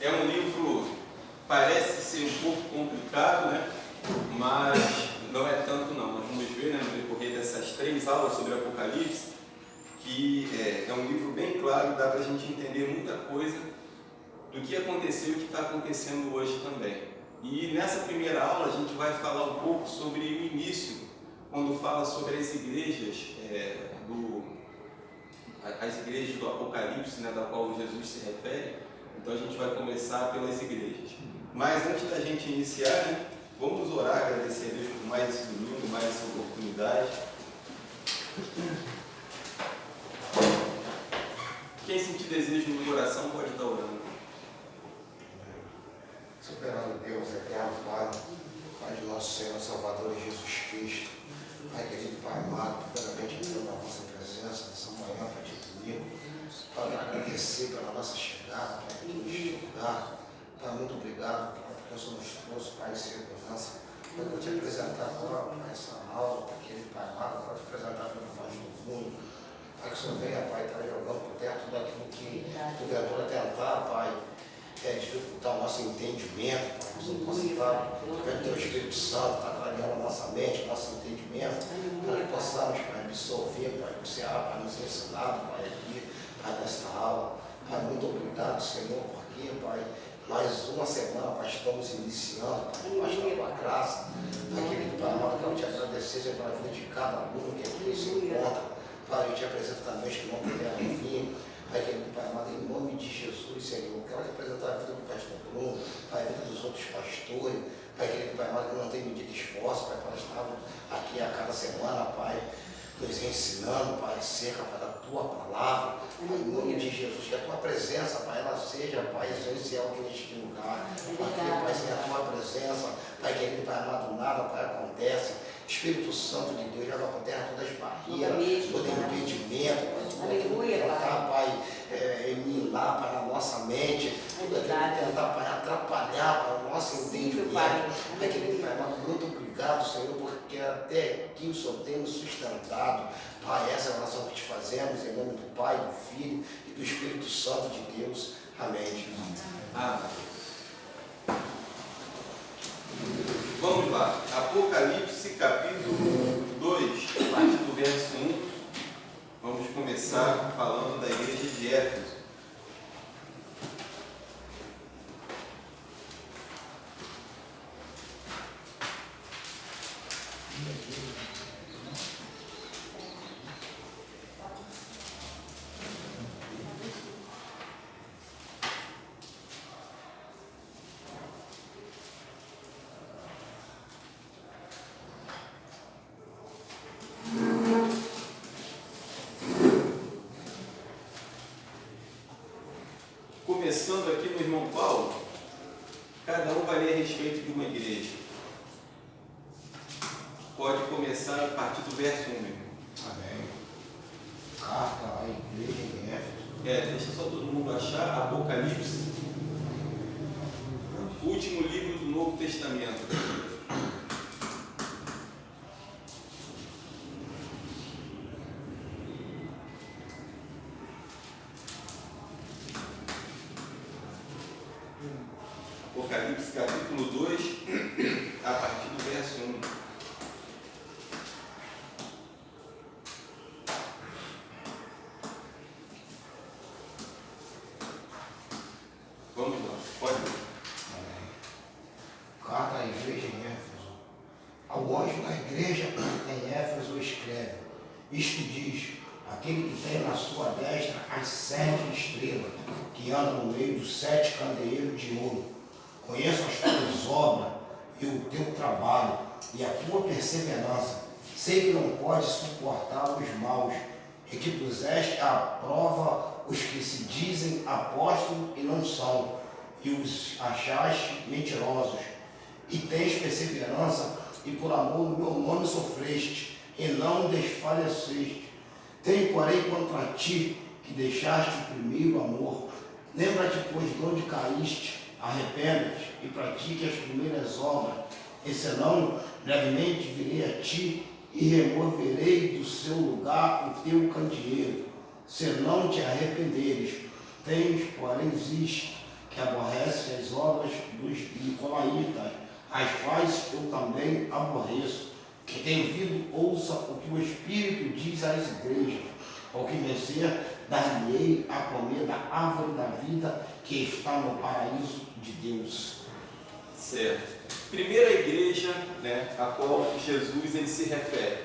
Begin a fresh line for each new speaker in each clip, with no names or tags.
É um livro, parece ser um pouco complicado, né? Mas não é tanto não. Nós vamos ver, né, no decorrer dessas 3 aulas sobre Apocalipse, que é um livro bem claro, dá para a gente entender muita coisa do que aconteceu e o que está acontecendo hoje também. E nessa primeira aula a gente vai falar um pouco sobre o início, quando fala sobre as igrejas, as igrejas do Apocalipse, né, da qual Jesus se refere. Então a gente vai começar pelas igrejas. Mas antes da gente iniciar, né, vamos orar, agradecer a Deus por mais esse domingo, mais essa oportunidade. Quem sentir desejo no coração pode estar orando.
Soberano Deus, eterno Pai, Pai de nosso Senhor Salvador Jesus Cristo, Pai querido, Pai amado, primeiramente entrando na vossa presença nessa manhã, Pai de domingo, para agradecer pela nossa chegada, Pai, aqui neste lugar. Pai, muito obrigado, Pai, porque o Senhor nos trouxe, Pai, em segurança. Pai, eu vou te apresentar agora, Pai, essa aula, Pai querido, Pai amado, para te apresentar pela voz do mundo. Pai, que o Senhor venha, Pai, estar jogando por terra tudo aquilo que porventura tentar, Pai, dificultar o nosso entendimento, Pai, que o Senhor possa estar, através do Teu Espírito Santo, estar trabalhando a nossa mente, o nosso entendimento, para que possamos, Pai, absorver, Pai, o que você há para nos ensinar, Pai, aqui, Pai, nesta aula. Pai, muito obrigado, Senhor, porque, Pai, mais uma semana, Pai, estamos iniciando, Pai, debaixo da Tua graça. Pai, querido Pai amado, quero te agradecer, Senhor, pela vida de cada aluno que aqui se encontra. Pai, eu te apresento também os que não puderam vir. Pai, querido Pai amado, em nome de Jesus, Senhor, quero te apresentar a vida do pastor Bruno, Pai, a vida dos outros pastores. Pai, querido Pai amado, que não tem medido esforço, Pai, para estar aqui a cada semana, Pai, nos ensinando, Pai, acerca, Pai, da Tua palavra. Pai, em nome de Jesus, que a Tua presença, Pai, ela seja, Pai, essencial aqui neste lugar. Porque, Pai, sem a Tua presença, Pai, querido Pai amado, nada, Pai, acontece. Espírito Santo de Deus, joga por terra todas as barreiras, todo impedimento, Pai, minar para a nossa mente, tudo aquilo que tentar, Pai, atrapalhar para o nosso entendimento. Pai, querido Pai amado, muito obrigado, Senhor, porque até aqui o Senhor tem nos sustentado. Pai, essa é a oração que te fazemos, em nome do Pai, do Filho e do Espírito Santo de Deus. Amém.
Amém. Vamos lá, Apocalipse capítulo 2, a partir do verso 1, vamos começar falando da igreja de Éfeso. Começando aqui no irmão Paulo, cada um vai ler a respeito de uma igreja. Pode começar a partir do verso 1, meu irmão.
Amém. Carta à igreja em Éfeso.
Deixa só todo mundo achar, Apocalipse, último livro do Novo Testamento. Apocalipse capítulo 2, a partir do verso 1. Vamos lá, pode ler.
Carta à igreja em Éfeso. Ao anjo da igreja em Éfeso escreve: isto diz aquele que tem na sua destra as 7 estrelas, que andam no meio dos 7 candeeiros de ouro. Conheço as tuas obras e o teu trabalho e a tua perseverança. Sei que não podes suportar os maus e que puseste à prova os que se dizem apóstolos e não são, e os achaste mentirosos. E tens perseverança, e por amor do meu nome sofreste, e não desfaleceste. Tenho, porém, contra ti, que deixaste o primeiro amor. Lembra-te, pois, de onde caíste, arrepende-te e pratique as primeiras obras, e senão, brevemente virei a ti e removerei do seu lugar o teu candeeiro, se não te arrependeres. Tens, porém, isto, que aborrece as obras dos nicolaítas, as quais eu também aborreço. Que tem ouvido, ouça o que o Espírito diz às igrejas. Ao que vencer, dar-lhe-ei a comer da árvore da vida que está no paraíso de Deus.
Certo. Primeira igreja, né, a qual Jesus ele se refere.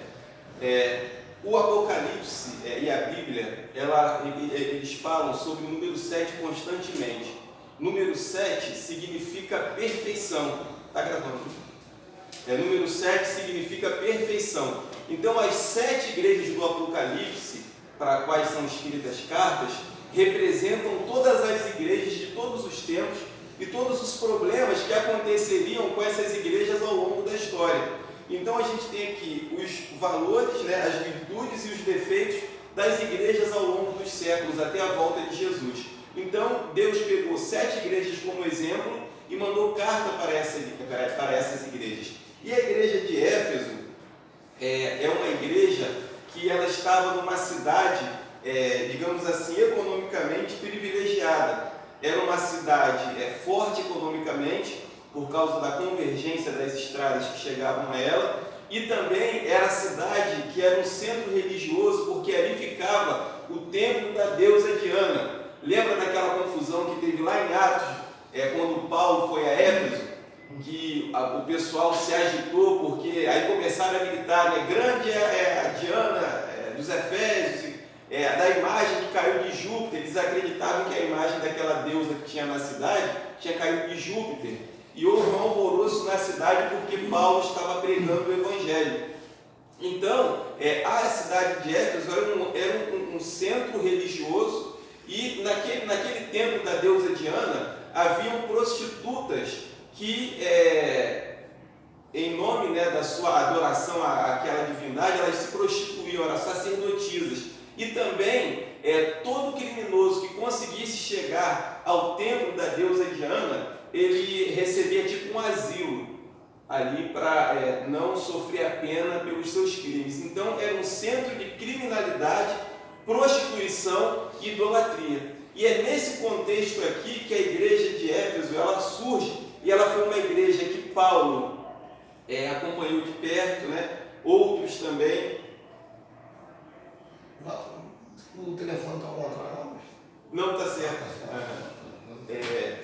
O Apocalipse e a Bíblia, eles falam sobre o número 7 constantemente. Número 7 significa perfeição. Está gravando? Número 7 significa perfeição. Então, as 7 igrejas do Apocalipse, para as quais são escritas cartas, representam todas as igrejas de todos os tempos e todos os problemas que aconteceriam com essas igrejas ao longo da história. Então, a gente tem aqui os valores, né, as virtudes e os defeitos das igrejas ao longo dos séculos, até a volta de Jesus. Então, Deus pegou 7 igrejas como exemplo e mandou carta para essas igrejas. E a igreja de Éfeso é uma igreja que ela estava numa cidade, digamos assim, economicamente privilegiada. Era uma cidade forte economicamente, por causa da convergência das estradas que chegavam a ela, e também era a cidade que era um centro religioso, porque ali ficava o templo da deusa Diana. Lembra daquela confusão que teve lá em Atos, quando Paulo foi a Éfeso? Que o pessoal se agitou, porque aí começaram a gritar, né? Grande é a Diana dos Efésios, da imagem que caiu de Júpiter. Eles acreditavam que a imagem daquela deusa que tinha na cidade tinha caído de Júpiter. E houve um alvoroço na cidade porque Paulo estava pregando o Evangelho. Então, a cidade de Éfeso era um centro religioso, e naquele templo da deusa Diana haviam prostitutas que, em nome, né, da sua adoração àquela divindade, elas se prostituíam, eram sacerdotisas. E também, todo criminoso que conseguisse chegar ao templo da deusa Diana, ele recebia tipo um asilo ali para não sofrer a pena pelos seus crimes. Então, era um centro de criminalidade, prostituição e idolatria. E é nesse contexto aqui que a igreja de Éfeso ela surge. E ela foi uma igreja que Paulo acompanhou de perto, né? Outros também.
O telefone está ao contrário.
Não está certo.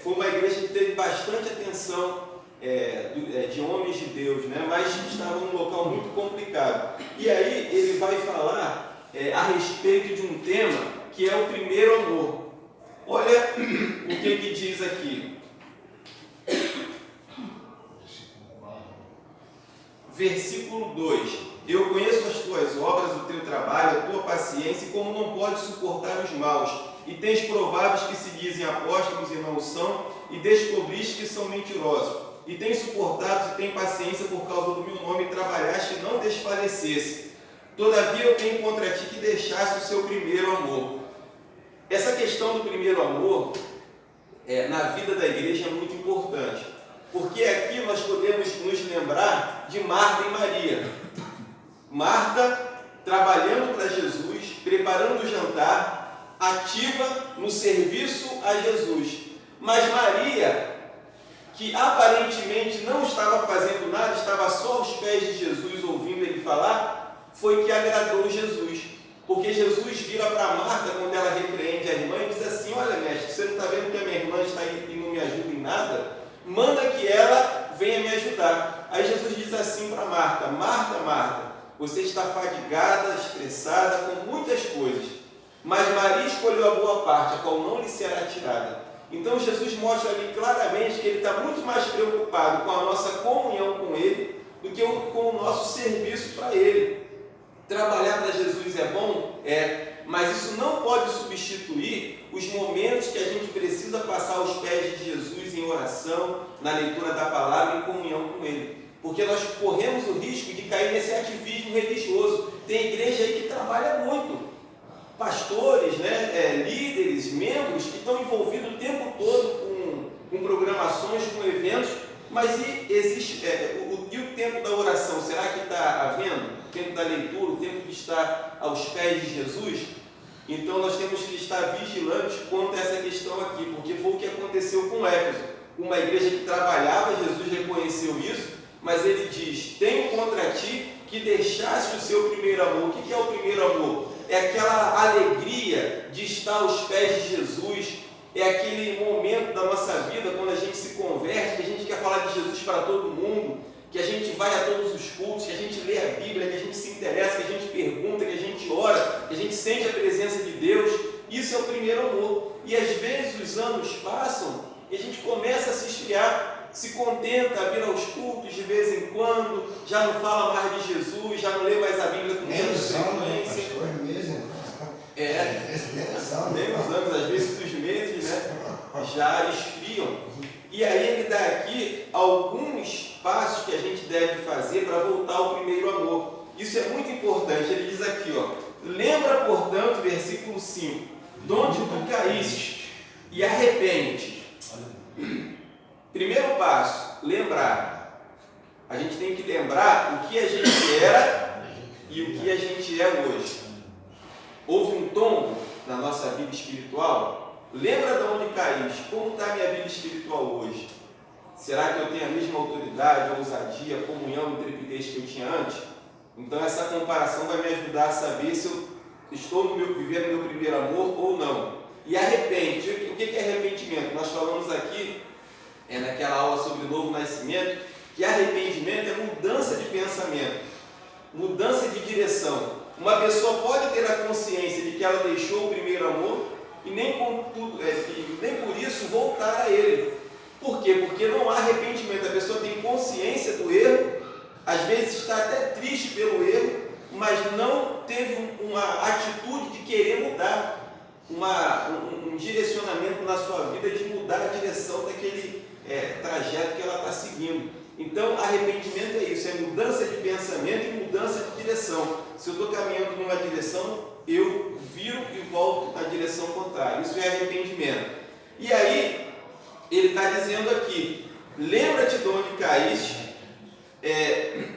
Foi uma igreja que teve bastante atenção de homens de Deus, né? Mas estava num local muito complicado. E aí ele vai falar a respeito de um tema que é o primeiro amor. Olha o que diz aqui. Versículo 2: Eu conheço as tuas obras, o teu trabalho, a tua paciência, e como não podes suportar os maus, e tens provado que se dizem apóstolos e não o são, e descobriste que são mentirosos, e tens suportado e tens paciência por causa do meu nome, e trabalhaste e não desfalecesse. Todavia eu tenho contra ti que deixaste o seu primeiro amor. Essa questão do primeiro amor na vida da igreja é muito importante, porque aqui nós podemos nos lembrar de Marta e Maria. Marta trabalhando para Jesus, preparando o jantar, ativa no serviço a Jesus. Mas Maria, que aparentemente não estava fazendo nada, estava só aos pés de Jesus ouvindo ele falar, foi que agradou Jesus. Porque Jesus vira para Marta quando ela repreende a irmã e diz assim: olha, mestre, você não está vendo que a minha irmã está aí e não me ajuda em nada? Manda que ela venha me ajudar. Aí Jesus diz assim para Marta: Marta, Marta, você está fadigada, estressada com muitas coisas, mas Maria escolheu a boa parte, a qual não lhe será tirada. Então Jesus mostra ali claramente que ele está muito mais preocupado com a nossa comunhão com ele do que com o nosso serviço para ele. Trabalhar para Jesus é bom? Mas isso não pode substituir os momentos que a gente precisa passar aos pés de Jesus em oração, na leitura da palavra e em comunhão com ele. Porque nós corremos o risco de cair nesse ativismo religioso. Tem igreja aí que trabalha muito. Pastores, né, líderes, membros que estão envolvidos o tempo todo com programações, com eventos, mas e o tempo da oração, será que está havendo? O tempo da leitura, o tempo de estar aos pés de Jesus? Então nós temos que estar vigilantes quanto a essa questão aqui, porque foi o que aconteceu com Éfeso. Uma igreja que trabalhava, Jesus reconheceu isso, mas ele diz: tenho contra ti que deixaste o seu primeiro amor. O que é o primeiro amor? É aquela alegria de estar aos pés de Jesus, é aquele momento da nossa vida quando a gente se converte, que a gente quer falar de Jesus para todo mundo, que a gente vai a todos os cultos, que a gente lê a Bíblia, que a gente se interessa, que a gente pergunta, que a gente ora, que a gente sente a presença de Deus. Isso é o primeiro amor. E às vezes os anos passam e a gente começa a se esfriar, se contenta a vir aos cultos de vez em quando, já não fala mais de Jesus, já não lê mais a Bíblia com tanta frequência. Nem os anos, às vezes os meses, né, já esfriam. E aí ele dá aqui alguns passos que a gente deve fazer para voltar ao primeiro amor. Isso é muito importante. Ele diz aqui, ó: lembra, portanto, versículo 5, de onde tu caíste e arrepende. Primeiro passo, lembrar. A gente tem que lembrar o que a gente era e o que a gente é hoje. Houve um tombo na nossa vida espiritual? Lembra de onde caíste? Como está a minha vida espiritual hoje? Será que eu tenho a mesma autoridade, ousadia, comunhão e intrepidez que eu tinha antes? Então essa comparação vai me ajudar a saber se eu estou vivendo o meu primeiro amor ou não. E arrepende. O que é arrependimento? Nós falamos aqui, naquela aula sobre o novo nascimento, que arrependimento é mudança de pensamento, mudança de direção. Uma pessoa pode ter a consciência de que ela deixou o primeiro amor e nem por isso voltar a ele. Por quê? Porque não há arrependimento. A pessoa tem consciência do erro, às vezes está até triste pelo erro, mas não teve uma atitude de querer mudar, um direcionamento na sua vida de mudar a direção daquele trajeto que ela está seguindo. Então, arrependimento é isso, é mudança de pensamento e mudança de direção. Se eu estou caminhando numa direção, eu viro e volto na direção contrária. Isso é arrependimento. E aí, ele está dizendo aqui: lembra-te de onde caíste,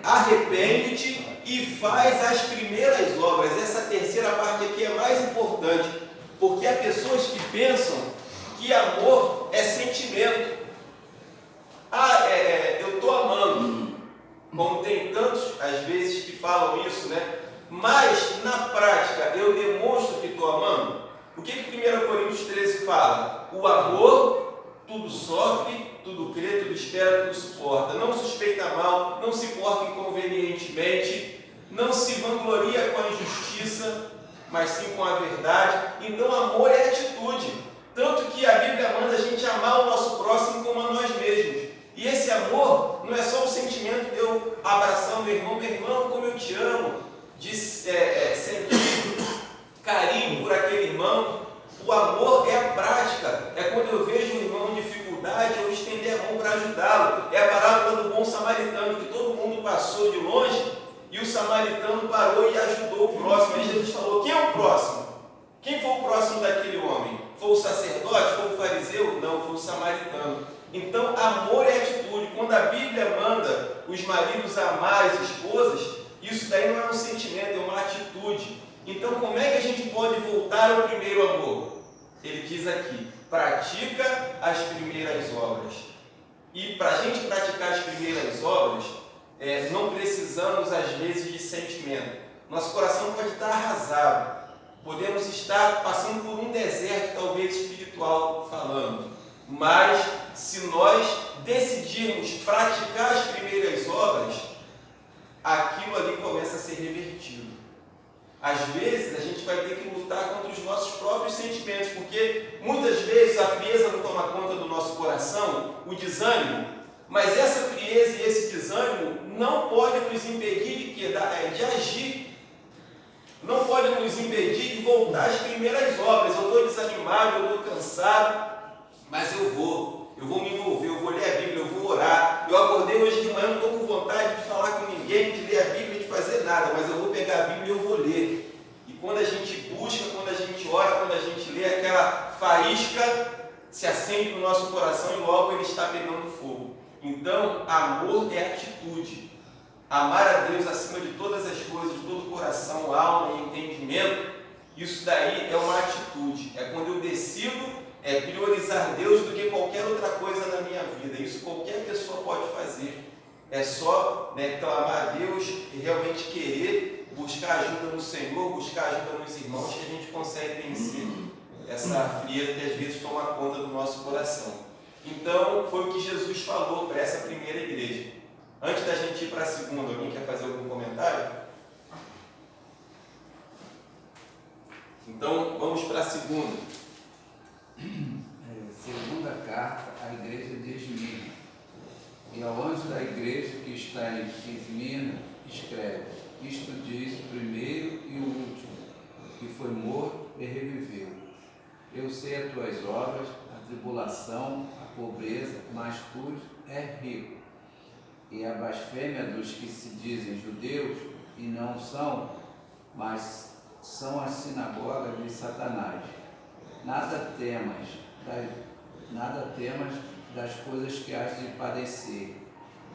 arrepende-te e faz as primeiras obras. Essa terceira parte aqui é mais importante, porque há pessoas que pensam que amor é sentimento. Eu estou amando, como tem tantos, às vezes, que falam isso, né? Mas, na prática, eu demonstro que estou amando. O que 1 Coríntios 13 fala? O amor tudo sofre, tudo crê, tudo espera, tudo suporta. Não suspeita mal, não se porta inconvenientemente, não se vangloria com a injustiça, mas sim com a verdade. Então, amor é atitude. Tanto que a Bíblia manda a gente amar o nosso próximo como a nós mesmos. E esse amor não é só o sentimento de eu abraçar o meu irmão, como eu te amo, de sentir carinho por aquele irmão. O amor é a prática, é quando eu vejo um irmão em dificuldade, eu estender a mão para ajudá-lo. É a parábola do bom samaritano, que todo mundo passou de longe e o samaritano parou e ajudou o próximo. E Jesus falou: quem é o próximo? Quem foi o próximo daquele homem? Foi o sacerdote? Foi o fariseu? Não, foi o samaritano. Então, amor é atitude. Quando a Bíblia manda os maridos amar as esposas, isso daí não é um sentimento, é uma atitude. Então, como é que a gente pode voltar ao primeiro amor? Ele diz aqui: pratica as primeiras obras. E para a gente praticar as primeiras obras, não precisamos, às vezes, de sentimento. Nosso coração pode estar arrasado. Podemos estar passando por um deserto, talvez espiritual falando. Mas, se nós decidirmos praticar as primeiras obras, aquilo ali começa a ser revertido. Às vezes, a gente vai ter que lutar contra os nossos próprios sentimentos, porque muitas vezes a frieza não toma conta do nosso coração, o desânimo, mas essa frieza e esse desânimo não pode nos impedir de agir, não pode nos impedir de voltar às primeiras obras. Eu estou desanimado, eu estou cansado, mas eu vou me envolver, eu vou ler a Bíblia, eu vou orar. Eu acordei hoje de manhã, não estou com vontade de falar com ninguém, de ler a Bíblia, de fazer nada, mas eu vou pegar a Bíblia e eu vou ler. E quando a gente busca, quando a gente ora, quando a gente lê, aquela faísca se acende no nosso coração e logo ele está pegando fogo. Então, amor é atitude. Amar a Deus acima de todas as coisas, de todo o coração, alma e entendimento. Isso daí é uma atitude, é quando eu decido priorizar Deus do que qualquer outra coisa na minha vida. Isso qualquer pessoa pode fazer. É só clamar a Deus e realmente querer buscar ajuda no Senhor, buscar ajuda nos irmãos, que a gente consegue vencer essa frieza que às vezes toma conta do nosso coração. Então, foi o que Jesus falou para essa primeira igreja. Antes da gente ir para a segunda, alguém quer fazer algum comentário? Então, vamos para a segunda.
Segunda carta à igreja de Esmirna. E ao anjo da igreja que está em Esmirna, escreve: isto diz o primeiro e o último, que foi morto e reviveu. Eu sei as tuas obras, a tribulação, a pobreza, mas tu és rico. E a blasfêmia dos que se dizem judeus e não são, mas são as sinagogas de Satanás. Nada temas das coisas que has de padecer.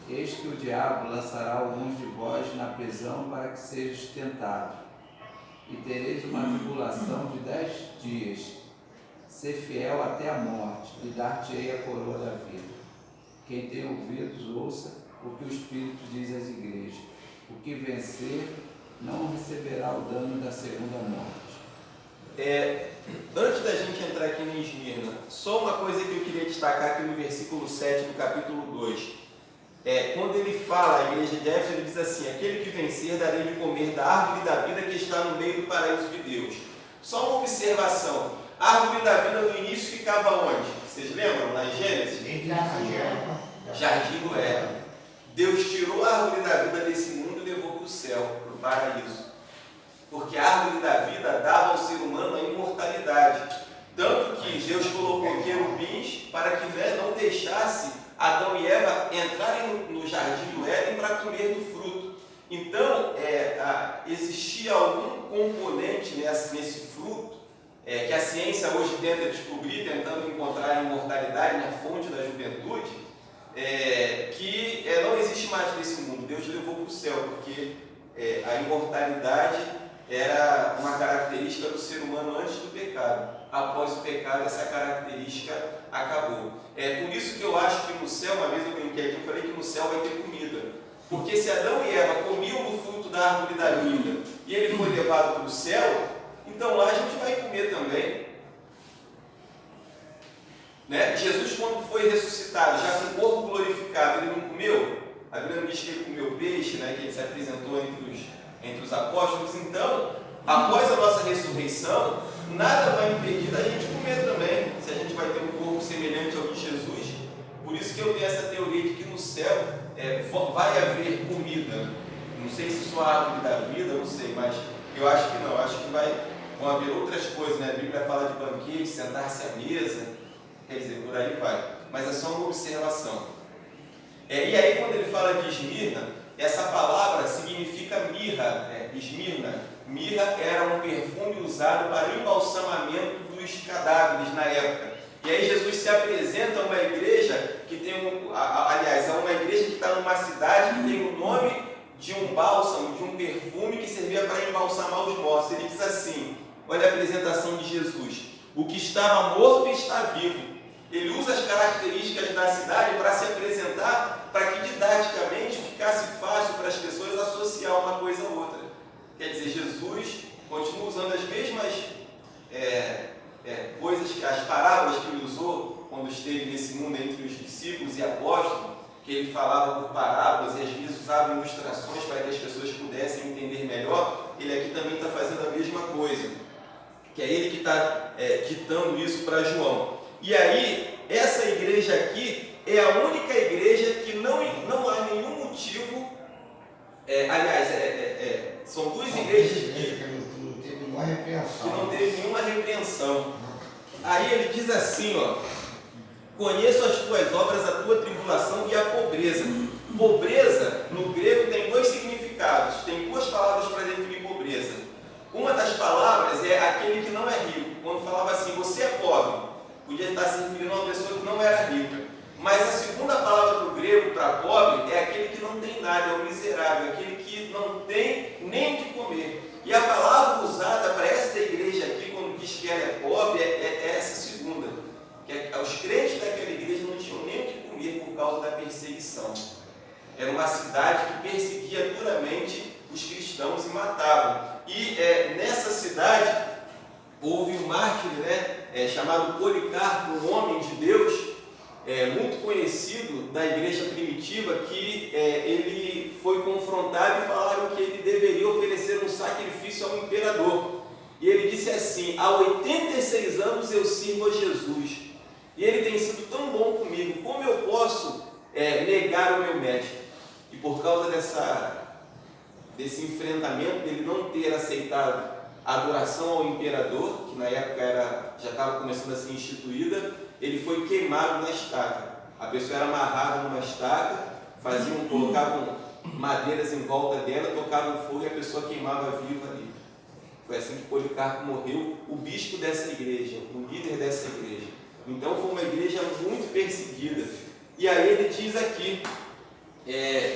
Eis que o diabo lançará alguns de vós na prisão para que sejais tentados. E tereis uma tribulação de 10 dias. Ser fiel até a morte, e dar-te-ei a coroa da vida. Quem tem ouvidos, ouça o que o Espírito diz às igrejas. O que vencer não receberá o dano da segunda morte.
Antes da gente entrar aqui em Esmirna, só uma coisa que eu queria destacar aqui no versículo 7 do capítulo 2. Quando ele fala à igreja de Éfeso, ele diz assim: aquele que vencer darei de comer da árvore da vida que está no meio do paraíso de Deus. Só uma observação: a árvore da vida no início ficava onde? Vocês lembram? Lá em Gênesis? Jardim do Éden. Deus tirou a árvore da vida desse mundo e levou para o céu, para o paraíso. Porque a árvore da vida dava ao ser humano a imortalidade. Tanto que Deus colocou querubins para que não deixasse Adão e Eva entrarem no jardim do Éden para comer do fruto. Então, existia algum componente nesse fruto que a ciência hoje tenta descobrir, tentando encontrar a imortalidade na fonte da juventude, que não existe mais nesse mundo. Deus levou para o céu, porque a imortalidade era uma característica do ser humano antes do pecado. Após o pecado, essa característica acabou. Por isso que eu acho que no céu, uma vez eu brinquei aqui, eu falei que no céu vai ter comida. Porque se Adão e Eva comiam do fruto da árvore da vida e ele foi levado para o céu, então lá a gente vai comer também. Jesus, quando foi ressuscitado, já com o corpo glorificado, ele não comeu? A Bíblia diz que ele comeu peixe, que ele se apresentou entre os apóstolos. Então, após a nossa ressurreição, nada vai impedir da gente comer também, se a gente vai ter um corpo semelhante ao de Jesus. Por isso que eu tenho essa teoria de que no céu vai haver comida. Não sei se só a árvore da vida, não sei, mas eu acho que não. Eu acho que vão haver outras coisas, A Bíblia fala de banquete, sentar-se à mesa, quer dizer, por aí vai. Mas é só uma observação. E aí, quando ele fala de Esmirna, essa palavra significa mirra. Esmirna. Mirra era um perfume usado para embalsamamento dos cadáveres na época. E aí Jesus se apresenta a uma igreja que tem a uma igreja que está numa cidade que tem o nome de um bálsamo, de um perfume que servia para embalsamar os mortos. Ele diz assim, olha a apresentação de Jesus: o que estava morto está vivo. Ele usa as características da cidade para se apresentar, para que didaticamente ficasse fácil para as pessoas associar uma coisa a outra. Quer dizer, Jesus continua usando as mesmas coisas, as parábolas que ele usou quando esteve nesse mundo entre os discípulos e apóstolos, que ele falava por parábolas e às vezes usava ilustrações para que as pessoas pudessem entender melhor. Ele aqui também está fazendo a mesma coisa, que é ele que está ditando isso para João. E aí, essa igreja aqui é a única igreja que não há nenhum motivo, são duas igrejas que não teve nenhuma repreensão. Aí ele diz assim, conheço as tuas obras, a tua tribulação e a pobreza. Pobreza, no grego, tem dois significados, tem duas palavras para definir pobreza. Uma das palavras é aquele que não é rico. Quando falava assim, você é pobre, podia estar se referindo a uma pessoa que não era rica. Mas a segunda palavra do grego para pobre é aquele que não tem nada, é o miserável, aquele que não tem nem o que comer. E a palavra usada para esta igreja cristãos e matavam. E nessa cidade houve um mártir, né, chamado Policarpo, um homem de Deus, muito conhecido da igreja primitiva, que ele foi confrontado e falaram que ele deveria oferecer um sacrifício ao imperador. E ele disse assim: há 86 anos eu sirvo a Jesus, e ele tem sido tão bom comigo, como eu posso negar o meu mestre? E por causa desse enfrentamento, dele não ter aceitado a adoração ao imperador, que na época já estava começando a ser instituída, ele foi queimado na estaca. A pessoa era amarrada numa estaca, colocavam madeiras em volta dela, tocavam fogo e a pessoa queimava viva ali. Foi assim que Policarpo morreu, o bispo dessa igreja, o líder dessa igreja. Então foi uma igreja muito perseguida. E aí ele diz aqui: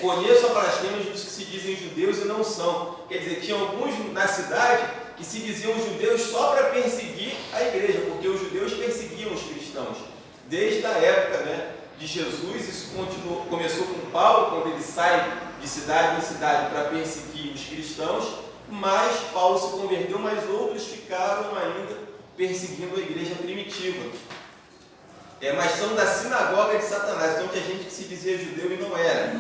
conheço a blasfêmia dos que se dizem judeus e não são. Quer dizer, tinha alguns na cidade que se diziam judeus só para perseguir a igreja, porque os judeus perseguiam os cristãos. Desde a época, né, de Jesus, isso começou com Paulo, quando ele sai de cidade em cidade para perseguir os cristãos, mas Paulo se converteu, mas outros ficaram ainda perseguindo a igreja primitiva. Mas são da sinagoga de Satanás, então tinha gente que se dizia judeu e não era.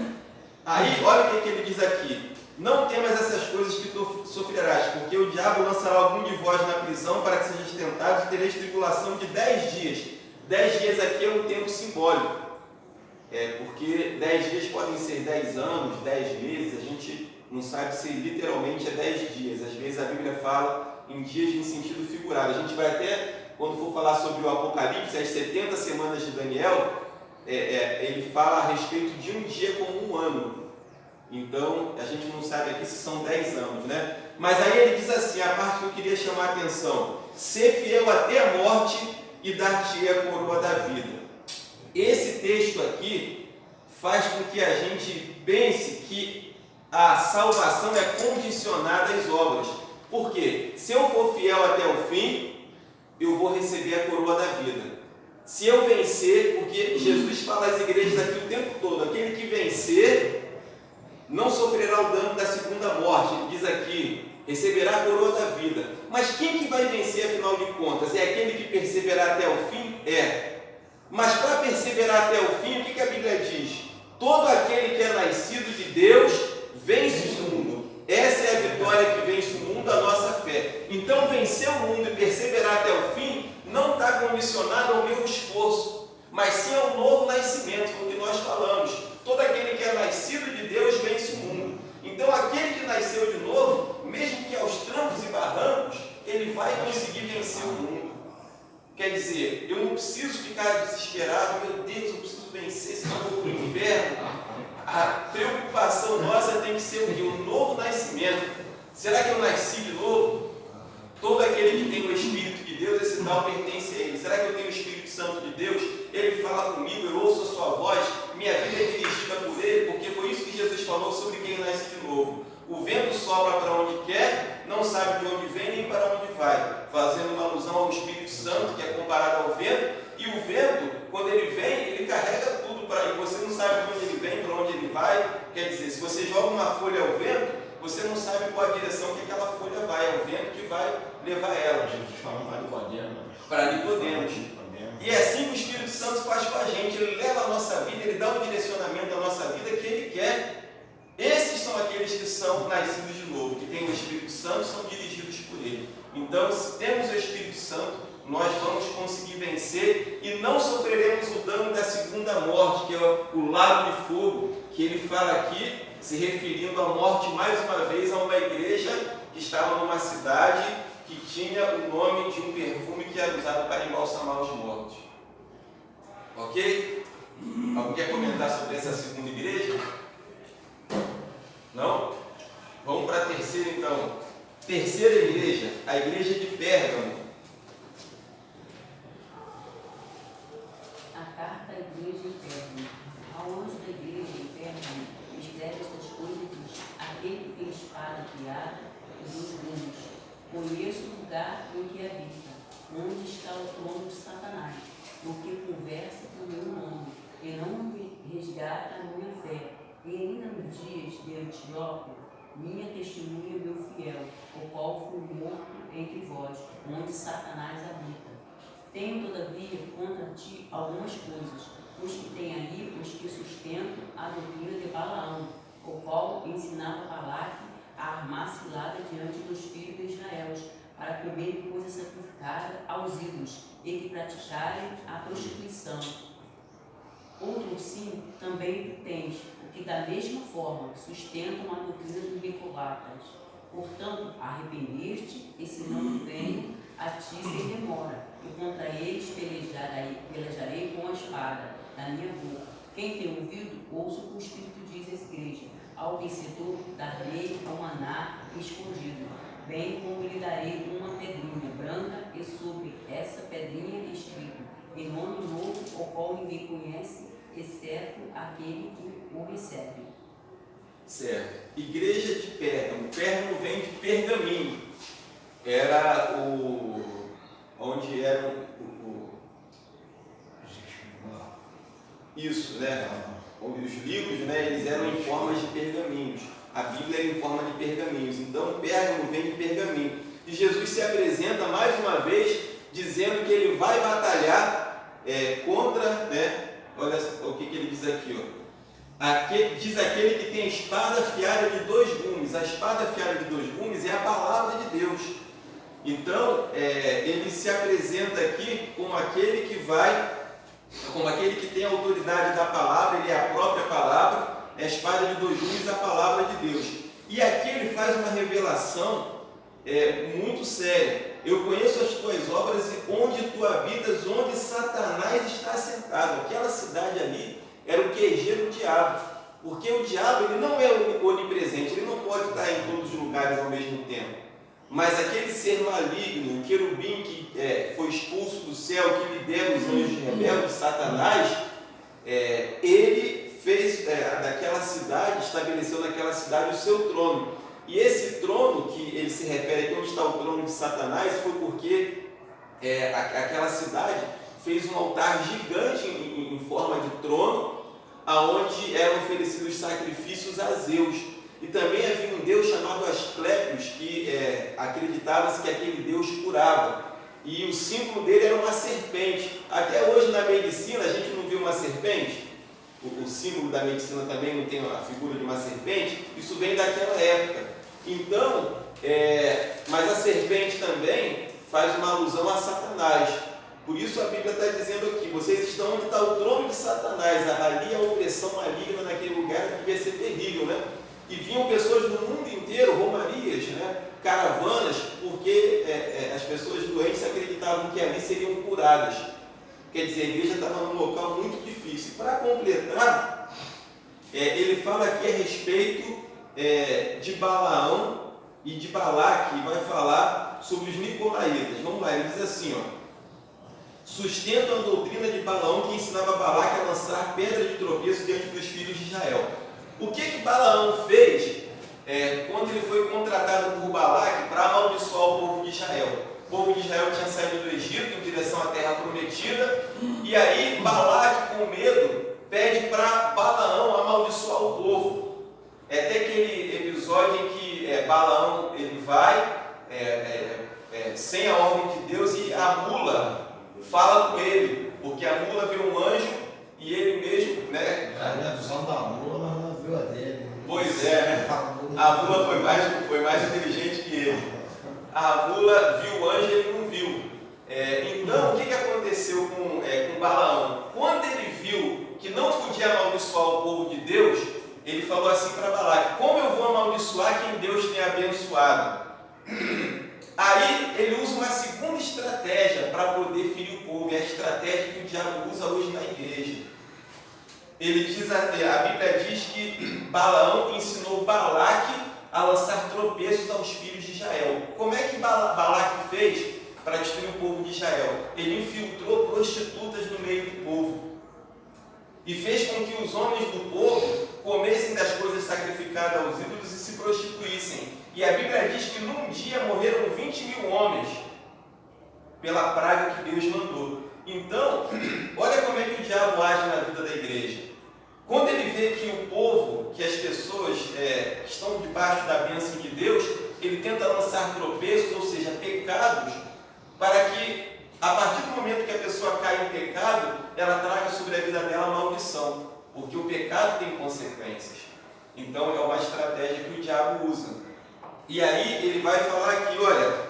Aí, olha o que ele diz aqui: não temas essas coisas que tu sofrerás, porque o diabo lançará algum de vós na prisão para que sejais tentados, e tereis tribulação de 10 dias. 10 dias aqui é um tempo simbólico, porque 10 dias podem ser 10 anos, 10 meses, a gente não sabe se literalmente é 10 dias. Às vezes a Bíblia fala em dias em sentido figurado. A gente vai até, quando for falar sobre o Apocalipse, as 70 semanas de Daniel, ele fala a respeito de um dia como um ano. Então, a gente não sabe aqui se são 10 anos, né? Mas aí ele diz assim, a parte que eu queria chamar a atenção: ser fiel até a morte e dar-te a coroa da vida. Esse texto aqui faz com que a gente pense que a salvação é condicionada às obras. Por quê? Se eu for fiel até o fim, eu vou receber a coroa da vida. Se eu vencer, porque Jesus fala às igrejas aqui o tempo todo: aquele que vencer não sofrerá o dano da segunda morte. Ele diz aqui: receberá a coroa da vida. Mas quem que vai vencer, afinal de contas? É aquele que perseverar até o fim? Mas para perseverar até o fim, o que a Bíblia diz? Todo aquele que é nascido de Deus vence o mundo. Essa é a vitória que vence o mundo, a nossa fé. Então, vencer o mundo e perseverar até o fim não está condicionado ao meu esforço, mas sim ao novo nascimento, o que nós falamos. Todo aquele que é nascido de Deus vence o mundo. Então, aquele que nasceu de novo, mesmo que aos trancos e barrancos, ele vai conseguir vencer o mundo. Quer dizer, eu não preciso ficar desesperado: meu Deus, eu preciso vencer, senão eu vou para o inferno. A preocupação nossa tem que ser o quê? Um novo nascimento. Será que eu nasci de novo? Todo aquele que tem o Espírito de Deus, esse tal pertence a ele. Será que eu tenho o Espírito Santo de Deus? Ele fala comigo, eu ouço a sua voz, minha vida é dirigida por ele, porque foi isso que Jesus falou sobre quem nasce de novo. O vento sopra para onde quer, não sabe de onde vem nem para onde vai, fazendo uma alusão ao Espírito Santo, que é comparado ao vento. E o vento, quando ele vem, ele carrega tudo para aí. Você não sabe de onde ele vem, para onde ele vai. Quer dizer, se você joga uma folha ao vento, você não sabe qual a direção que aquela folha vai. É o vento que vai levar ela.
Jesus fala
Para Nicodemos. E é assim que o Espírito Santo faz com a gente. Ele leva a nossa vida, ele dá um direcionamento à nossa vida que ele quer. Esses são aqueles que são nascidos de novo, que têm o Espírito Santo, são dirigidos por ele. Então, se temos o Espírito Santo, nós vamos conseguir vencer e não sofreremos o dano da segunda morte, que é o lago de fogo, que ele fala aqui, se referindo à morte, mais uma vez, a uma igreja que estava numa cidade que tinha o nome de um perfume que era usado para embalsamar os mortos. Ok? Alguém quer comentar sobre essa segunda igreja? Não? Vamos para a terceira, então. Terceira igreja, a igreja de Pérgamo.
A carta à igreja em Pérgamo. Ao anjo da igreja em Pérgamo, escreve estas coisas e diz: aquele que tem espada afiada e 2 gumes, conheço o lugar em que habita, onde está o trono de Satanás, porque conversa com o meu nome, e não resgata a minha fé. E ainda nos dias de Antíoco, minha testemunha, meu fiel, o qual foi morto entre vós, onde Satanás habita. Tenho, todavia, contra ti algumas coisas, os que têm ali os que sustentam a doutrina de Balaão, o qual ensinava Balaque a armar cilada diante dos filhos de Israel, para comerem coisa sacrificada aos ídolos e que praticarem a prostituição. Outro sim também tu tens, o que da mesma forma sustentam a doutrina dos nicolatas. Portanto, arrepender-te, e se não venho a ti sem demora, e contra eles pelejarei com a espada da minha boca. Quem tem ouvido, ouça o que o Espírito diz à igreja. Ao vencedor darei ao maná escondido, bem como lhe darei uma pedrinha branca, e sobre essa pedrinha escrito, em nome novo, o qual ninguém conhece, exceto aquele que o recebe.
Certo. Igreja de Pérgamo. Pérgamo vem de pergaminho. Era onde era isso, né? Os livros, né, eles eram em formas de pergaminhos. A Bíblia era em forma de pergaminhos. Então, Pérgamo vem de pergaminho. E Jesus se apresenta mais uma vez dizendo que ele vai batalhar contra, né? Olha o que ele diz aqui, ó. Diz aquele que tem espada afiada de 2 gumes. A espada afiada de 2 gumes é a palavra de Deus. Então, ele se apresenta aqui como aquele que tem a autoridade da palavra, ele é a própria palavra, é a espada de 2 gumes, a palavra de Deus. E aqui ele faz uma revelação muito séria. Eu conheço as tuas obras e onde tu habitas, onde Satanás está sentado. Aquela cidade ali era o QG do diabo, porque o diabo ele não é onipresente, ele não pode estar em todos os lugares ao mesmo tempo. Mas aquele ser maligno, o querubim que foi expulso do céu, que lidera os anjos rebeldes, Satanás, ele fez daquela cidade, estabeleceu naquela cidade o seu trono. E esse trono que ele se refere aqui, onde está o trono de Satanás, foi porque aquela cidade fez um altar gigante em forma de trono, aonde eram oferecidos sacrifícios a Zeus. E também havia um deus chamado Asclépios, que acreditava-se que aquele deus curava. E o símbolo dele era uma serpente. Até hoje na medicina a gente não viu uma serpente? O símbolo da medicina também não tem a figura de uma serpente? Isso vem daquela época. Então, mas a serpente também faz uma alusão a Satanás. Por isso a Bíblia está dizendo aqui, vocês estão onde está o trono de Satanás. Ali a opressão maligna naquele lugar devia ser terrível, né? E vinham pessoas do mundo inteiro, romarias, né? Caravanas, porque as pessoas doentes acreditavam que ali seriam curadas. Quer dizer, a igreja estava num local muito difícil. Para completar, ele fala aqui a respeito de Balaão e de Balaque, e vai falar sobre os nicolaítas. Vamos lá, ele diz assim, ó. Sustentam a doutrina de Balaão, que ensinava Balaque a lançar pedra de tropeço diante dos filhos de Israel. O que Balaão fez quando ele foi contratado por Balaque para amaldiçoar o povo de Israel? O povo de Israel tinha saído do Egito em direção à terra prometida, e aí Balaque, com medo, pede para Balaão amaldiçoar o povo. Até aquele episódio em que Balaão ele vai sem a ordem de Deus, e a mula fala com ele, porque a mula viu um anjo e ele mesmo, né?
A visão da mula não viu a dele.
Pois é, a mula foi mais inteligente que ele. A mula viu o anjo e ele não viu. Então, o que aconteceu com Balaão? Quando ele viu que não podia amaldiçoar o povo de Deus, ele falou assim para Balaque: como eu vou amaldiçoar quem Deus tem abençoado? Aí ele usa uma segunda estratégia para poder ferir o povo, é a estratégia que o diabo usa hoje na igreja. Ele diz, a Bíblia diz que Balaão ensinou Balaque a lançar tropeços aos filhos de Israel. Como é que Balaque fez para destruir o povo de Israel? Ele infiltrou prostitutas no meio do povo e fez com que os homens do povo comessem das coisas sacrificadas aos ídolos e se prostituíssem. E a Bíblia diz que num dia morreram 20.000 homens pela praga que Deus mandou. Então, olha como é que o diabo age na vida da igreja. Quando ele vê que o povo, que as pessoas que estão debaixo da bênção de Deus, ele tenta lançar tropeços, ou seja, pecados, para que, a partir do momento que a pessoa cai em pecado, ela traga sobre a vida dela maldição, porque o pecado tem consequências. Então, é uma estratégia que o diabo usa. E aí, ele vai falar aqui, olha,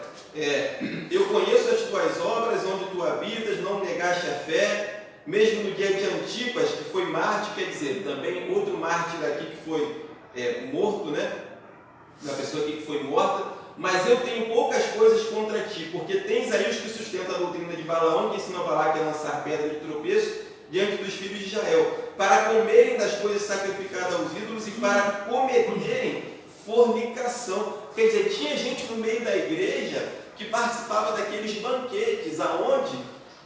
eu conheço as tuas obras, onde tu habitas, não negaste a fé, mesmo no dia de Antipas, que foi mártir, quer dizer, também outro mártir aqui que foi morto, né? Uma pessoa aqui que foi morta, mas eu tenho poucas coisas contra ti, porque tens aí os que sustentam a doutrina de Balaão, que ensina Balaque a lançar pedra de tropeço diante dos filhos de Israel, para comerem das coisas sacrificadas aos ídolos e para cometerem fornicação. Quer dizer, tinha gente no meio da igreja que participava daqueles banquetes, aonde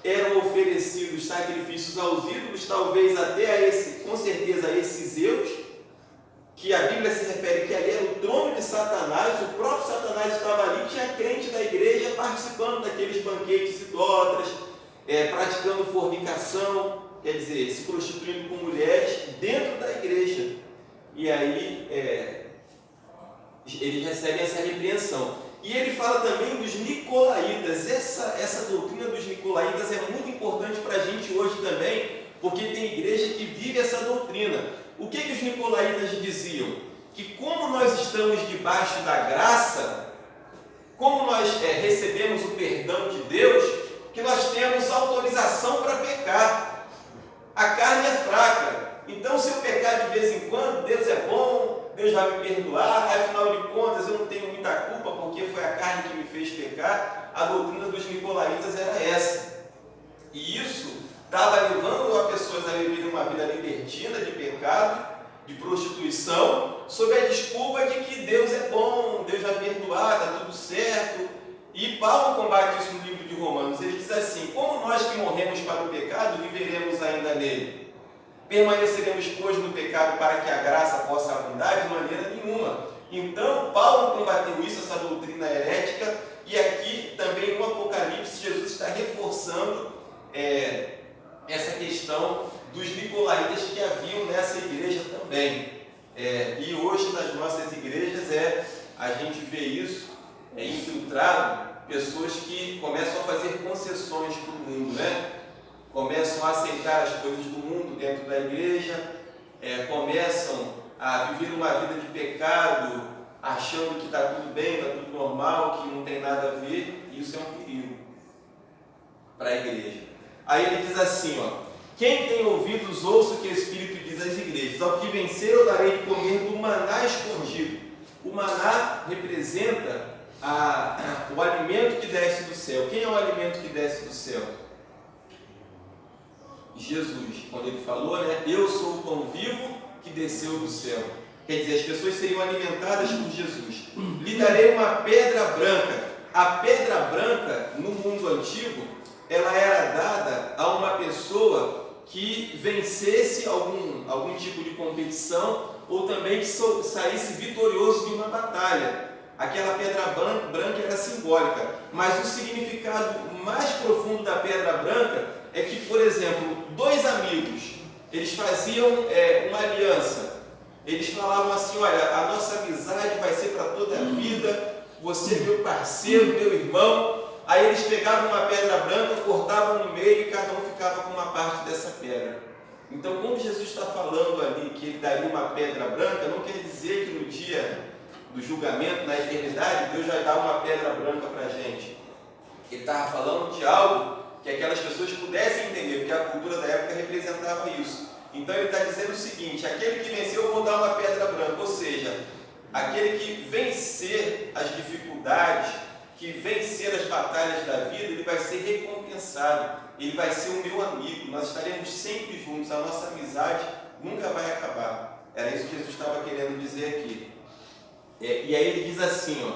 eram oferecidos sacrifícios aos ídolos, talvez até com certeza a esses Zeus, que a Bíblia se refere que ali era o trono de Satanás, o próprio Satanás estava ali, tinha crente da igreja participando daqueles banquetes idólatras, praticando fornicação, quer dizer, se prostituindo com mulheres dentro da igreja. E aí eles recebem essa repreensão. E ele fala também dos nicolaítas. Essa doutrina dos nicolaítas é muito importante para a gente hoje também, porque tem igreja que vive essa doutrina. O que os nicolaítas diziam? Que como nós estamos debaixo da graça, como nós recebemos o perdão de Deus, que nós temos autorização para pecar. A carne é fraca. Então, se eu pecar de vez em quando, Deus é bom, Deus vai me perdoar, afinal de contas eu não tenho muita culpa, porque foi a carne que me fez pecar. A doutrina dos nicolaítas era essa. E isso estava levando a pessoas a viver uma vida libertina de pecado, de prostituição, sob a desculpa de que Deus é bom, Deus vai perdoar, está tudo certo. E Paulo combate isso no livro de Romanos. Ele diz assim: como nós que morremos para o pecado, viveremos ainda nele? Permaneceremos, pois, no pecado para que a graça possa abundar? De maneira nenhuma. Então, Paulo combateu isso, essa doutrina herética, e aqui também no Apocalipse, Jesus está reforçando essa questão dos nicolaítas que haviam nessa igreja também. E hoje, nas nossas igrejas, a gente vê isso infiltrado, pessoas que começam a fazer concessões para o mundo, né? Começam a aceitar as coisas do mundo dentro da igreja, começam a viver uma vida de pecado, achando que está tudo bem, está tudo normal, que não tem nada a ver. E isso é um perigo para a igreja. Aí ele diz assim, quem tem ouvidos, ouça o que o Espírito diz às igrejas. Ao que vencer, eu darei de comer do maná escondido. O maná representa o alimento que desce do céu. Quem é o alimento que desce do céu? Jesus, quando ele falou, eu sou o pão vivo que desceu do céu. Quer dizer, as pessoas seriam alimentadas por Jesus. Lhe darei uma pedra branca. A pedra branca, no mundo antigo, ela era dada a uma pessoa que vencesse algum tipo de competição, ou também que saísse vitorioso de uma batalha. Aquela pedra branca era simbólica, mas o significado mais profundo da pedra branca é que, por exemplo, dois amigos, eles faziam uma aliança. Eles falavam assim: olha, a nossa amizade vai ser para toda a vida, você é meu parceiro, meu irmão. Aí eles pegavam uma pedra branca, cortavam no meio e cada um ficava com uma parte dessa pedra. Então, quando Jesus está falando ali que ele daria uma pedra branca, não quer dizer que no dia do julgamento, na eternidade, Deus vai dar uma pedra branca para a gente. Ele estava falando de algo que aquelas pessoas pudessem entender, porque a cultura da época representava isso. Então ele está dizendo o seguinte: aquele que venceu, eu vou dar uma pedra branca. Ou seja, aquele que vencer as dificuldades, que vencer as batalhas da vida, ele vai ser recompensado, ele vai ser o meu amigo, nós estaremos sempre juntos, a nossa amizade nunca vai acabar. Era isso que Jesus estava querendo dizer aqui. E aí ele diz assim,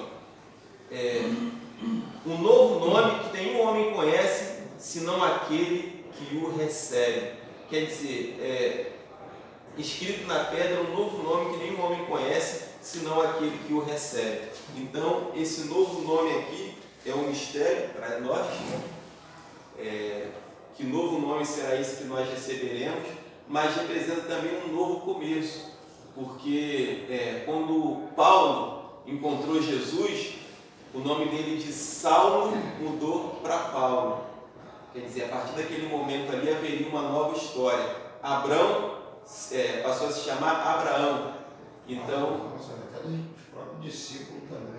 um novo nome que nenhum homem conhece, senão aquele que o recebe. Quer dizer, escrito na pedra um novo nome que nenhum homem conhece, senão aquele que o recebe. Então, esse novo nome aqui é um mistério para nós. Que novo nome será esse que nós receberemos? Mas representa também um novo começo. porque quando Paulo encontrou Jesus, o nome dele de Saulo mudou para Paulo. Quer dizer, a partir daquele momento ali haveria uma nova história. Abrão passou a se chamar Abraão. Então,
até os próprios discípulos também.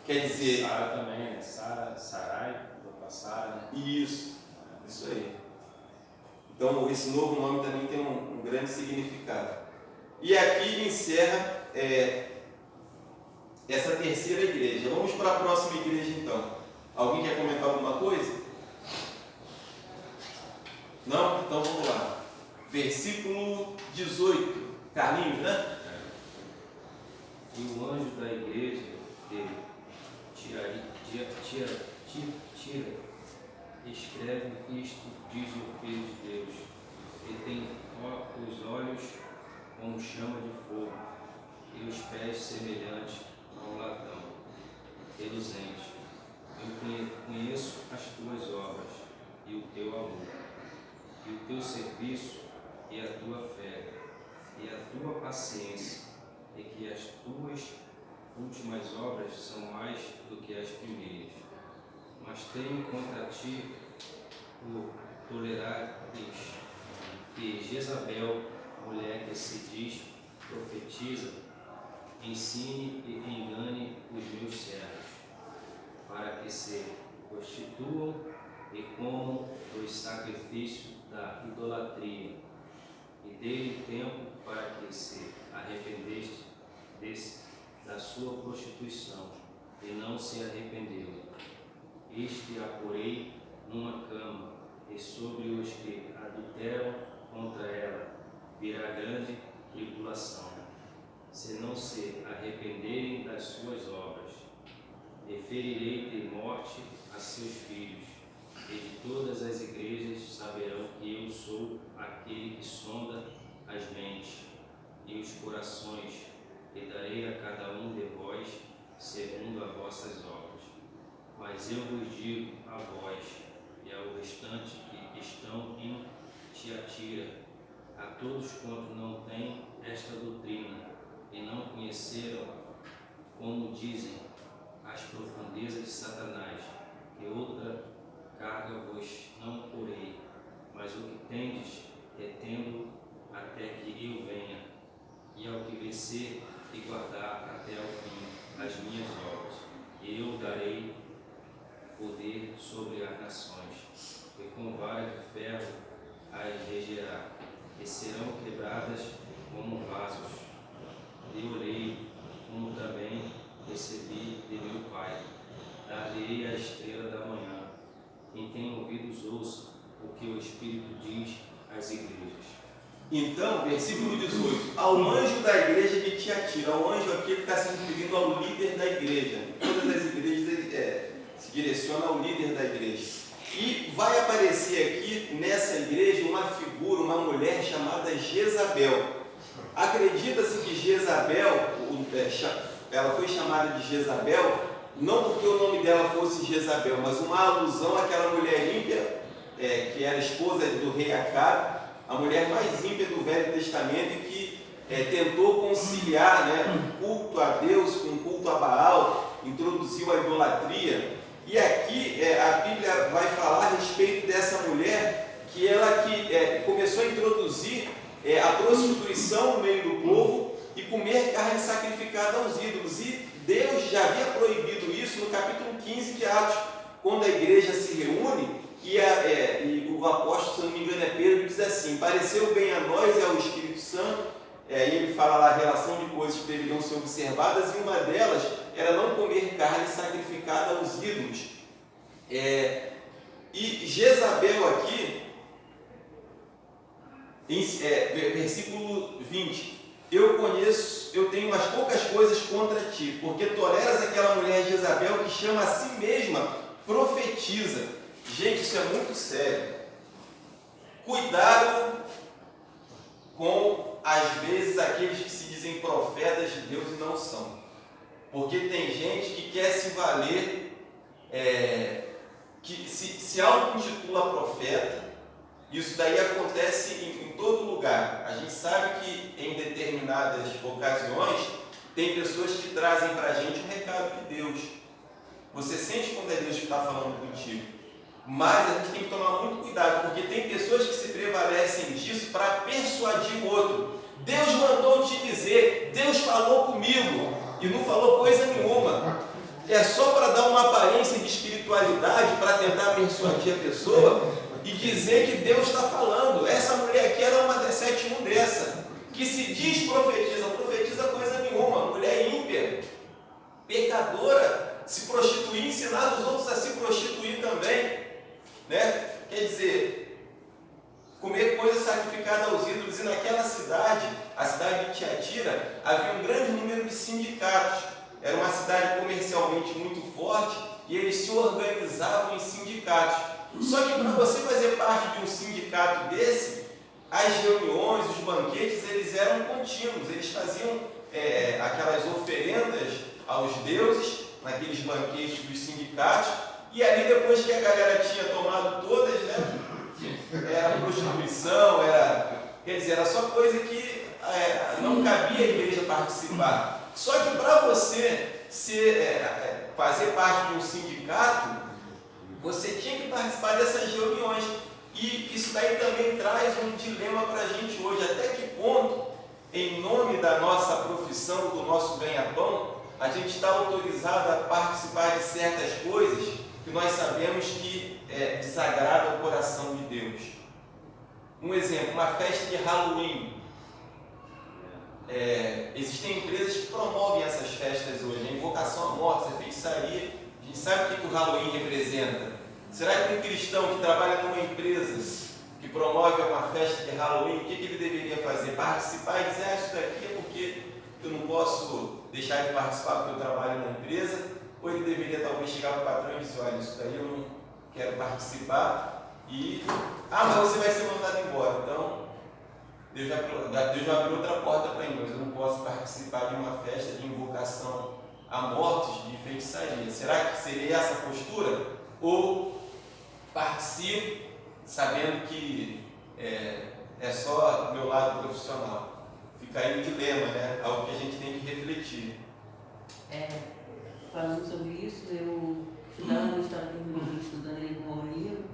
Quer dizer,
Sara também, né? Sarai, para Sara, né?
Isso aí. Então, esse novo nome também tem um grande significado. E aqui encerra essa terceira igreja. Vamos para a próxima igreja, então. Alguém quer comentar alguma coisa? Não? Então vamos lá. Versículo 18. Carlinhos, né?
E o anjo da igreja escreve isto, diz o Filho de Deus. Ele tem os olhos como chama de fogo e os pés semelhantes a um latão reluzente. Eu conheço as tuas obras e o teu amor, e o teu serviço e a tua fé, e a tua paciência, e que as tuas últimas obras são mais do que as primeiras. Mas tenho contra ti por tolerares que Jezabel, mulher que se diz profetiza, ensine e engane os meus servos, para que se prostituam e comam dos sacrifícios da idolatria, e dê-lhe tempo para que se arrependeste da sua prostituição, e não se arrependeu. Este a porei numa cama, e sobre os que adulteram contra ela virá grande tribulação, se não se arrependerem das suas obras. E ferirei de morte a seus filhos, e de todas as igrejas saberão que eu sou aquele que sonda as mentes e os corações, e darei a cada um de vós segundo as vossas obras. Mas eu vos digo a vós e ao restante que estão em Tiatira, a todos quanto não têm esta doutrina e não conheceram, como dizem, as profundezas de Satanás, que outra carga vos não porei, mas o que tendes, retendo até que eu venha, e ao que vencer e guardar até ao fim as minhas obras, e eu darei poder sobre as nações, e com vara de ferro as regerá, e serão quebradas como vasos. Eu orei, como também recebi de meu Pai. Dar-lhe a estrela da manhã. Quem tem ouvidos ouça o que o Espírito diz às igrejas.
Então, versículo 18. Ao anjo da igreja de Tiatira. Ao anjo aqui ele está se referindo ao líder da igreja. Todas as igrejas se direcionam ao líder da igreja. E vai aparecer aqui nessa igreja uma figura, uma mulher chamada Jezabel. Acredita-se que Jezabel, ela foi chamada de Jezabel, não porque o nome dela fosse Jezabel, mas uma alusão àquela mulher ímpia, que era esposa do rei Acabe, a mulher mais ímpia do Velho Testamento, e que tentou conciliar culto a Deus com culto a Baal, introduziu a idolatria. E aqui a Bíblia vai falar a respeito dessa mulher, que ela começou a introduzir a prostituição no meio do povo e comer carne sacrificada aos ídolos. E Deus já havia proibido isso no capítulo 15 de Atos, quando a igreja se reúne e o apóstolo, se não me engano é Pedro, diz assim: pareceu bem a nós e ao Espírito Santo, e ele fala lá a relação de coisas que deveriam ser observadas, e uma delas era não comer carne sacrificada aos ídolos. E Jezabel aqui, versículo 20: eu tenho umas poucas coisas contra ti, porque toleras aquela mulher Jezabel que chama a si mesma profetiza. Gente, isso é muito sério. Cuidado com, às vezes, aqueles que se dizem profetas de Deus e não são. Porque tem gente que quer se valer, que se auto-intitula profeta, Isso daí acontece em todo lugar. A gente sabe que em determinadas ocasiões tem pessoas que trazem para a gente um recado de Deus. Você sente quando é Deus que está falando contigo. Mas a gente tem que tomar muito cuidado, porque tem pessoas que se prevalecem disso para persuadir o outro. Deus mandou te dizer, Deus falou comigo, e não falou coisa nenhuma. É só para dar uma aparência de espiritualidade, para tentar persuadir a pessoa e dizer que Deus está falando. Essa mulher aqui era uma dessete dessa, que se diz profetiza, não profetiza coisa nenhuma, mulher ímpia, pecadora, se prostituir, ensinar os outros a se prostituir também, né? Quer dizer, comer coisa sacrificada aos ídolos. E naquela cidade, a cidade de Tiatira, havia um grande número de sindicatos. Era uma cidade comercialmente muito forte e eles se organizavam em sindicatos. Só que para você fazer parte de um sindicato desse, as reuniões, os banquetes, eles eram contínuos. Eles faziam aquelas oferendas aos deuses naqueles banquetes dos sindicatos, e ali depois que a galera tinha tomado todas, né, era prostituição, quer dizer, era só coisa que não cabia a igreja participar. Só que para você fazer parte de um sindicato, você tinha que participar dessas reuniões. E isso daí também traz um dilema para a gente hoje. Até que ponto, em nome da nossa profissão, do nosso ganha-pão, a gente está autorizado a participar de certas coisas que nós sabemos que desagrada o coração de Deus. Um exemplo, uma festa de Halloween. Existem empresas que promovem essas festas hoje, a invocação à morte, a feitiçaria. A gente sabe o que o Halloween representa. Será que um cristão que trabalha numa empresa que promove uma festa de Halloween, o que ele deveria fazer? Participar e dizer, isso daqui é porque eu não posso deixar de participar porque eu trabalho na empresa? Ou ele deveria talvez chegar para o patrão e dizer, olha, isso daí eu não quero participar mas você vai ser mandado embora. Então, Deus já abriu outra porta para mim, mas eu não posso participar de uma festa de invocação a mortos, de feitiçaria. Será que seria essa a postura? Ou participo sabendo que é só do meu lado profissional? Fica aí um dilema, né? Algo que a gente tem que refletir.
Falando sobre isso, eu estudava no estado do Rio, estudando em Rio,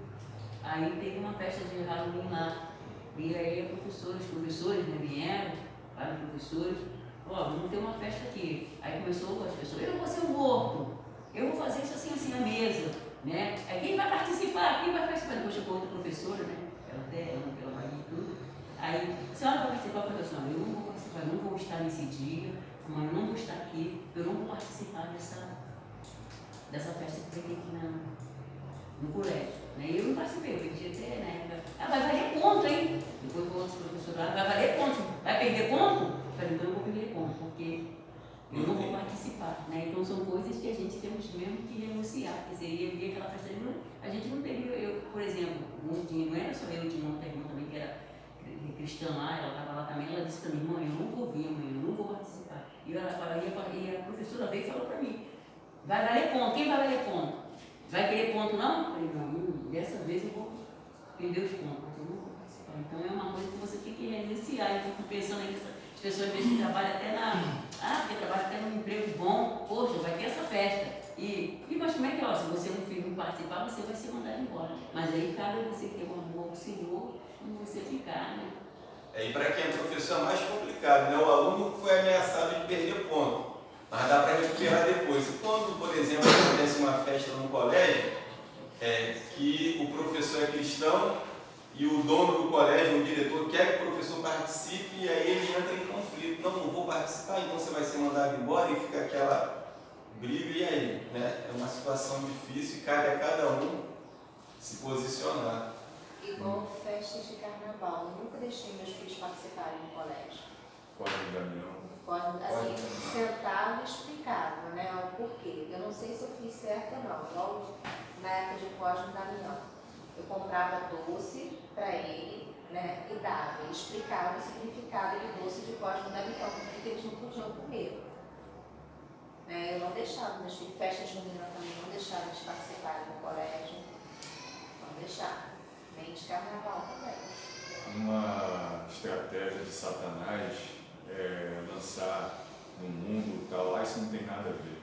aí teve uma festa de Halloween lá. E aí os professores né, vieram, vários professores, vamos ter uma festa aqui. Aí começou as pessoas, eu vou ser um morto, eu vou fazer isso assim na mesa, né? Aí quem vai participar? Depois chegou outra professora, né? Ela até pela Bahia e tudo. Aí, a senhora vai participar, professora? Eu não vou participar, eu não vou estar nesse dia, mas eu não vou estar aqui, eu não vou participar dessa festa que tem aqui no colégio. Né? Eu não participei, eu perdi até na época. Vai valer ponto, hein? Depois o outro professor lá, vai valer ponto. Vai perder ponto? Eu falei, então eu vou perder ponto, porque eu não vou participar. Né? Então são coisas que a gente temos mesmo que negociar. Quer dizer, eu vi aquela festa de noite, a gente não teria, por exemplo, não era só eu, tinha uma outra irmã também que era cristã lá, ela estava lá também, ela disse para mim, mãe, eu não vou vir, mãe, eu não vou participar. E a professora veio e falou para mim, vai valer ponto, quem vai valer ponto? Vai querer ponto não? Eu falei, não, dessa vez eu vou perder os pontos, eu não vou participar. Então é uma coisa que você tem que reiniciar. Eu fico pensando aí que as pessoas às vezes que trabalham até porque trabalham até num emprego bom, poxa, vai ter essa festa. Mas como é que, se você não participar, você vai ser mandado embora. Mas aí cabe você ter um amor ao Senhor e você ficar, né?
E para quem é professor é mais complicado, né? O aluno foi ameaçado de perder ponto, mas dá para recuperar depois. E quando, por exemplo, acontece uma festa no colégio, que o professor é cristão e o dono do colégio, o diretor, quer que o professor participe e aí ele entra em conflito. Não vou participar, então você vai ser mandado embora e fica aquela briga. E aí? Né? É uma situação difícil e cabe a cada um se posicionar.
Igual festas de carnaval, eu nunca deixei meus filhos participarem no colégio.
Código Damião.
Assim, sentado e explicado, né, o porquê. Eu não sei se eu fiz certo ou não, igual na época de Código Damião. Eu comprava doce para ele, né, e dava, ele explicava o significado do doce de Código Damião, porque eles não podiam comer. Eu não deixava meus filhos, festas juninas também, não deixava eles participarem no colégio, não deixava. Vem de carnaval também.
Uma estratégia de Satanás é lançar no mundo tal, isso não tem nada a ver.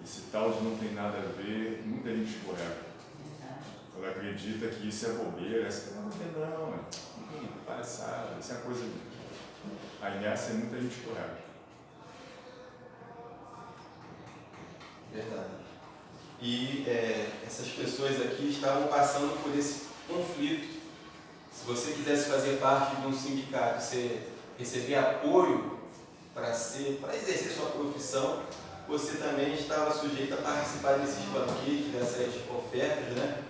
Esse tal de não tem nada a ver, muita gente escorrega. Ela acredita que isso é bobeira, não tem não, palhaçada, isso é coisa. Aí nessa muita gente escorrega.
Verdade. E essas pessoas aqui estavam passando por esse conflito. Se você quisesse fazer parte de um sindicato, você receber apoio para exercer sua profissão, você também estava sujeito a participar desses banquetes, dessas ofertas, né?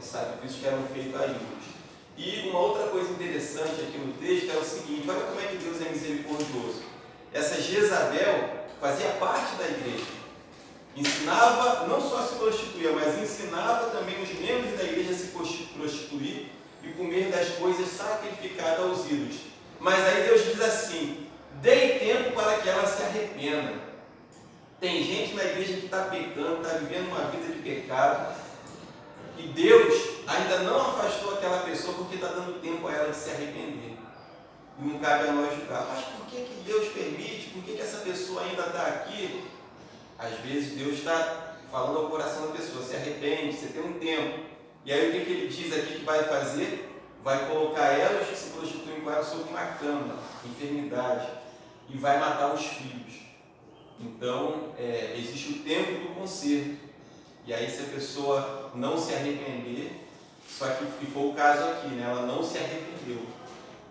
Sacrifícios que eram feitos a ídolos. E uma outra coisa interessante aqui no texto é o seguinte: olha como é que Deus é misericordioso. Essa Jezabel fazia parte da igreja, ensinava, não só se prostituía, mas ensinava também os membros da igreja a se prostituir e comer das coisas sacrificadas aos ídolos. Mas aí Deus diz assim: dei tempo para que ela se arrependa. Tem gente na igreja que está pecando, está vivendo uma vida de pecado, e Deus ainda não afastou aquela pessoa porque está dando tempo a ela de se arrepender. E não cabe a nós julgar. Mas por que Deus permite? Por que essa pessoa ainda está aqui? Às vezes Deus está falando ao coração da pessoa: se arrepende, você tem um tempo. E aí o que ele diz aqui que vai fazer? Vai colocar elas que se prostituem com ela sobre uma cama, enfermidade, e vai matar os filhos. Então, existe o tempo do conserto. E aí, se a pessoa não se arrepender, só que foi o caso aqui, né? Ela não se arrependeu.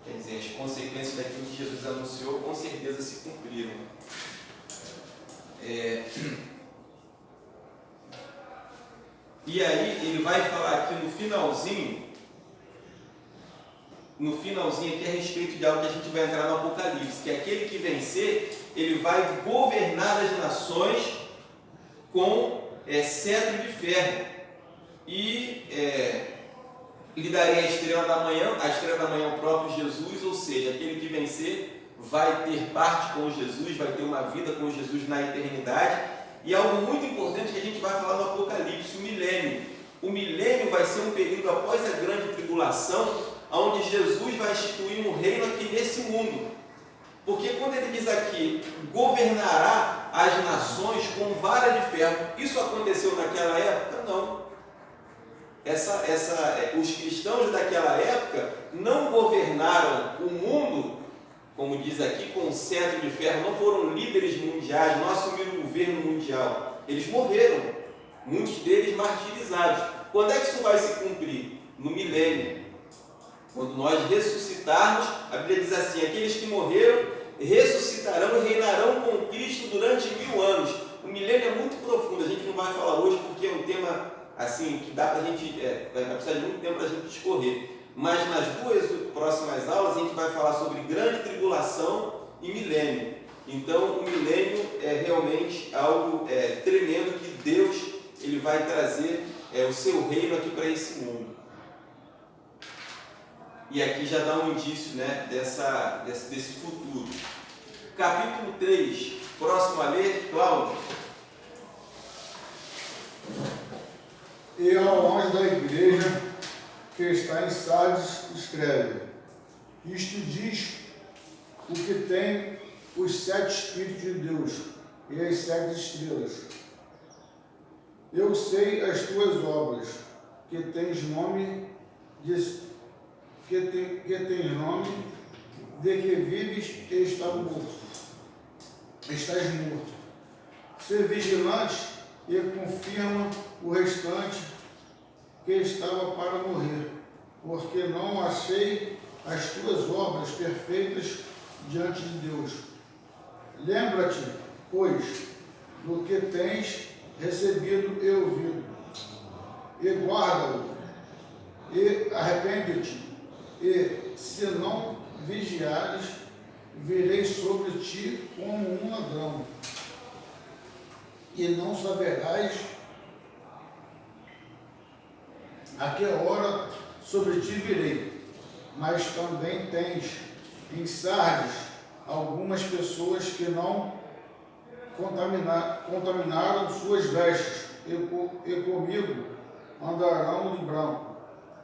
Quer dizer, as consequências daquilo que Jesus anunciou, com certeza se cumpriram. E aí, ele vai falar aqui no finalzinho aqui a respeito de algo que a gente vai entrar no Apocalipse, que é aquele que vencer, ele vai governar as nações com cetro de ferro. E lhe darei a estrela da manhã é o próprio Jesus, ou seja, aquele que vencer vai ter parte com Jesus, vai ter uma vida com Jesus na eternidade. E algo muito importante que a gente vai falar no Apocalipse: o milênio. O milênio vai ser um período após a grande tribulação, onde Jesus vai instituir um reino aqui nesse mundo. Porque quando ele diz aqui, governará as nações com vara de ferro, isso aconteceu naquela época? Não. Os cristãos daquela época não governaram o mundo, como diz aqui, com cetro de ferro, não foram líderes mundiais, não assumiram o governo mundial. Eles morreram, muitos deles martirizados. Quando é que isso vai se cumprir? No milênio. Quando nós ressuscitarmos, a Bíblia diz assim: aqueles que morreram ressuscitarão e reinarão com Cristo durante 1000 anos. O milênio é muito profundo, a gente não vai falar hoje porque é um tema assim que dá para a gente, vai precisar de muito tempo para a gente discorrer. Mas nas 2 próximas aulas a gente vai falar sobre grande tribulação e milênio. Então o milênio é realmente algo tremendo, que Deus ele vai trazer o seu reino aqui para esse mundo. E aqui já dá um indício, né, desse futuro. Capítulo 3, próximo a ler, Cláudio.
E ao anjo da igreja que está em Sardes escreve: isto diz o que tem os 7 Espíritos de Deus e as 7 estrelas. Eu sei as tuas obras, que tens nome de que vives e estás morto. Ser vigilante e confirma o restante que estava para morrer, porque não achei as tuas obras perfeitas diante de Deus. Lembra-te, pois, do que tens recebido e ouvido, e guarda-o, e arrepende-te. E se não vigiares, virei sobre ti como um ladrão, e não saberás a que hora sobre ti virei. Mas também tens em Sardes algumas pessoas que não contaminaram suas vestes, e comigo andarão de branco,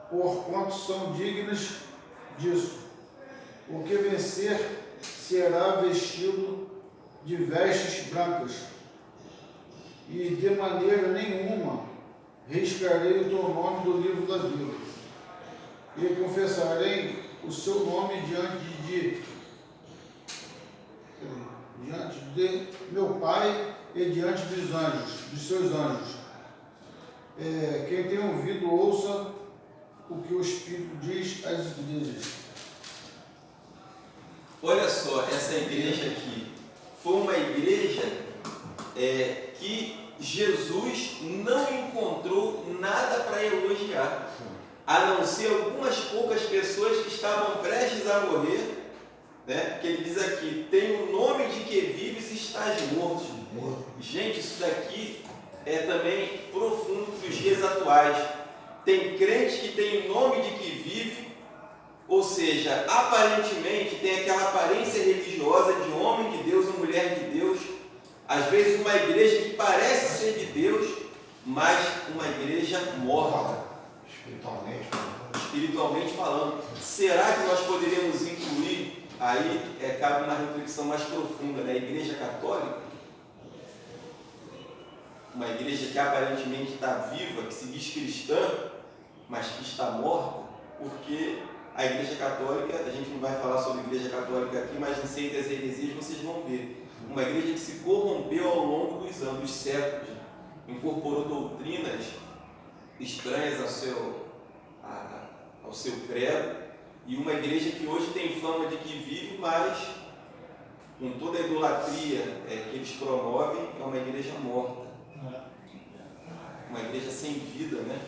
porquanto são dignas disso. O que vencer será vestido de vestes brancas, e de maneira nenhuma riscarei o teu nome do livro da vida, e confessarei o seu nome diante de meu Pai e diante dos anjos, dos seus anjos. Quem tem ouvido, ouça o que o Espírito diz às igrejas.
Olha só, essa igreja aqui foi uma igreja que Jesus não encontrou nada para elogiar, a não ser algumas poucas pessoas que estavam prestes a morrer, né? Que ele diz aqui: tem o nome de que vives e estás morto. Gente, isso daqui é também profundo para os dias atuais. Tem crente que tem o nome de que vive, ou seja, aparentemente tem aquela aparência religiosa de homem de Deus ou mulher de Deus, às vezes uma igreja que parece ser de Deus, mas uma igreja morta, espiritualmente falando. Será que nós poderíamos incluir, aí cabe uma reflexão mais profunda, né? A igreja católica? Uma igreja que aparentemente está viva, que se diz cristã, mas que está morta, porque a igreja católica, a gente não vai falar sobre a igreja católica aqui, mas em Seitas e Heresias vocês vão ver. Uma igreja que se corrompeu ao longo dos anos, dos séculos, incorporou doutrinas estranhas ao seu credo, e uma igreja que hoje tem fama de que vive, mas com toda a idolatria que eles promovem, é uma igreja morta. Uma igreja sem vida, né?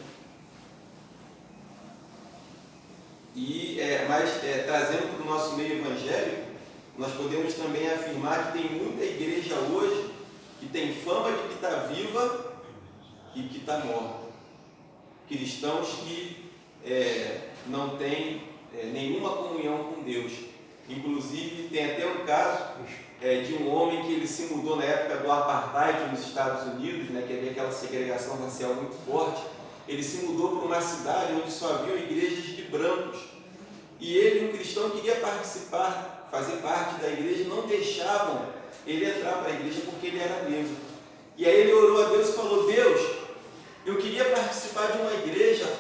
Mas trazendo para o nosso meio evangélico, nós podemos também afirmar que tem muita igreja hoje que tem fama de que está viva e que está morta. Cristãos que não têm nenhuma comunhão com Deus. Inclusive, tem até um caso de um homem que ele se mudou na época do apartheid nos Estados Unidos, né, que havia aquela segregação racial muito forte. Ele se mudou para uma cidade onde só haviam igrejas de brancos. E ele, um cristão, queria participar, fazer parte da igreja, não deixavam ele entrar para a igreja porque ele era negro. E aí ele orou a Deus e falou: Deus, eu queria participar de uma igreja,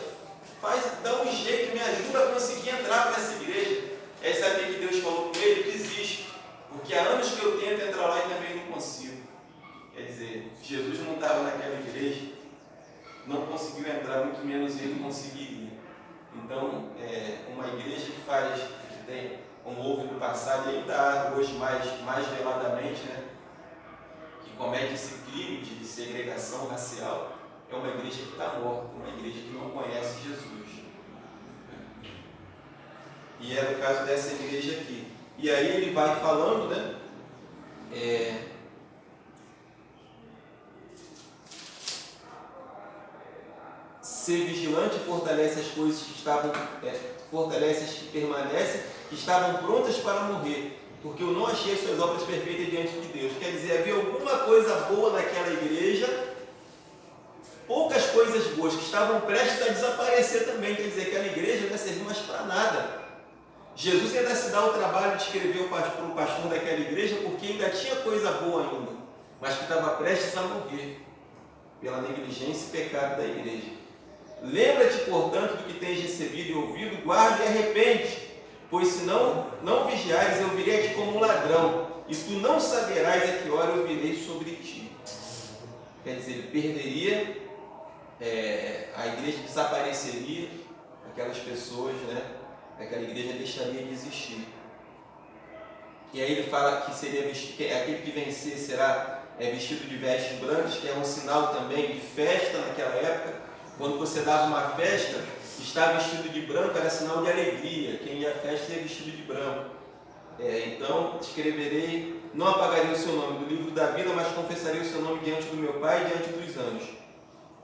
dá um jeito, me ajuda a conseguir entrar para essa igreja. Aí sabe o que Deus falou com ele? Desiste, porque há anos que eu tento entrar lá e também não consigo. Quer dizer, Jesus não estava naquela igreja, não conseguiu entrar, muito menos ele conseguiria. Então, uma igreja que tem, como houve no passado e ainda há hoje mais veladamente, né, que comete esse crime de segregação racial, é uma igreja que está morta, uma igreja que não conhece Jesus. E era o caso dessa igreja aqui. E aí ele vai falando, né? Ser vigilante fortalece as coisas que estavam, fortalece as que permanecem, que estavam prontas para morrer, porque eu não achei as suas obras perfeitas diante de Deus. Quer dizer, havia alguma coisa boa naquela igreja, poucas coisas boas que estavam prestes a desaparecer também. Quer dizer, aquela igreja não ia servir mais para nada. Jesus ainda se dá o trabalho de escrever para o pastor daquela igreja, porque ainda tinha coisa boa ainda, mas que estava prestes a morrer pela negligência e pecado da igreja. Lembra-te, portanto, do que tens recebido e ouvido, guarda e arrepende, pois se não vigiares, eu virei a ti como um ladrão, e tu não saberás a que hora eu virei sobre ti. Quer dizer, ele perderia, a igreja desapareceria, aquelas pessoas, né? Aquela igreja deixaria de existir. E aí ele fala que seria aquele que vencer será vestido de vestes brancas, que é um sinal também de festa naquela época. Quando você dava uma festa, estar vestido de branco era sinal de alegria. Quem ia à festa ia vestido de branco. Então, escreverei, não apagarei o seu nome do livro da vida, mas confessarei o seu nome diante do meu Pai e diante dos anjos.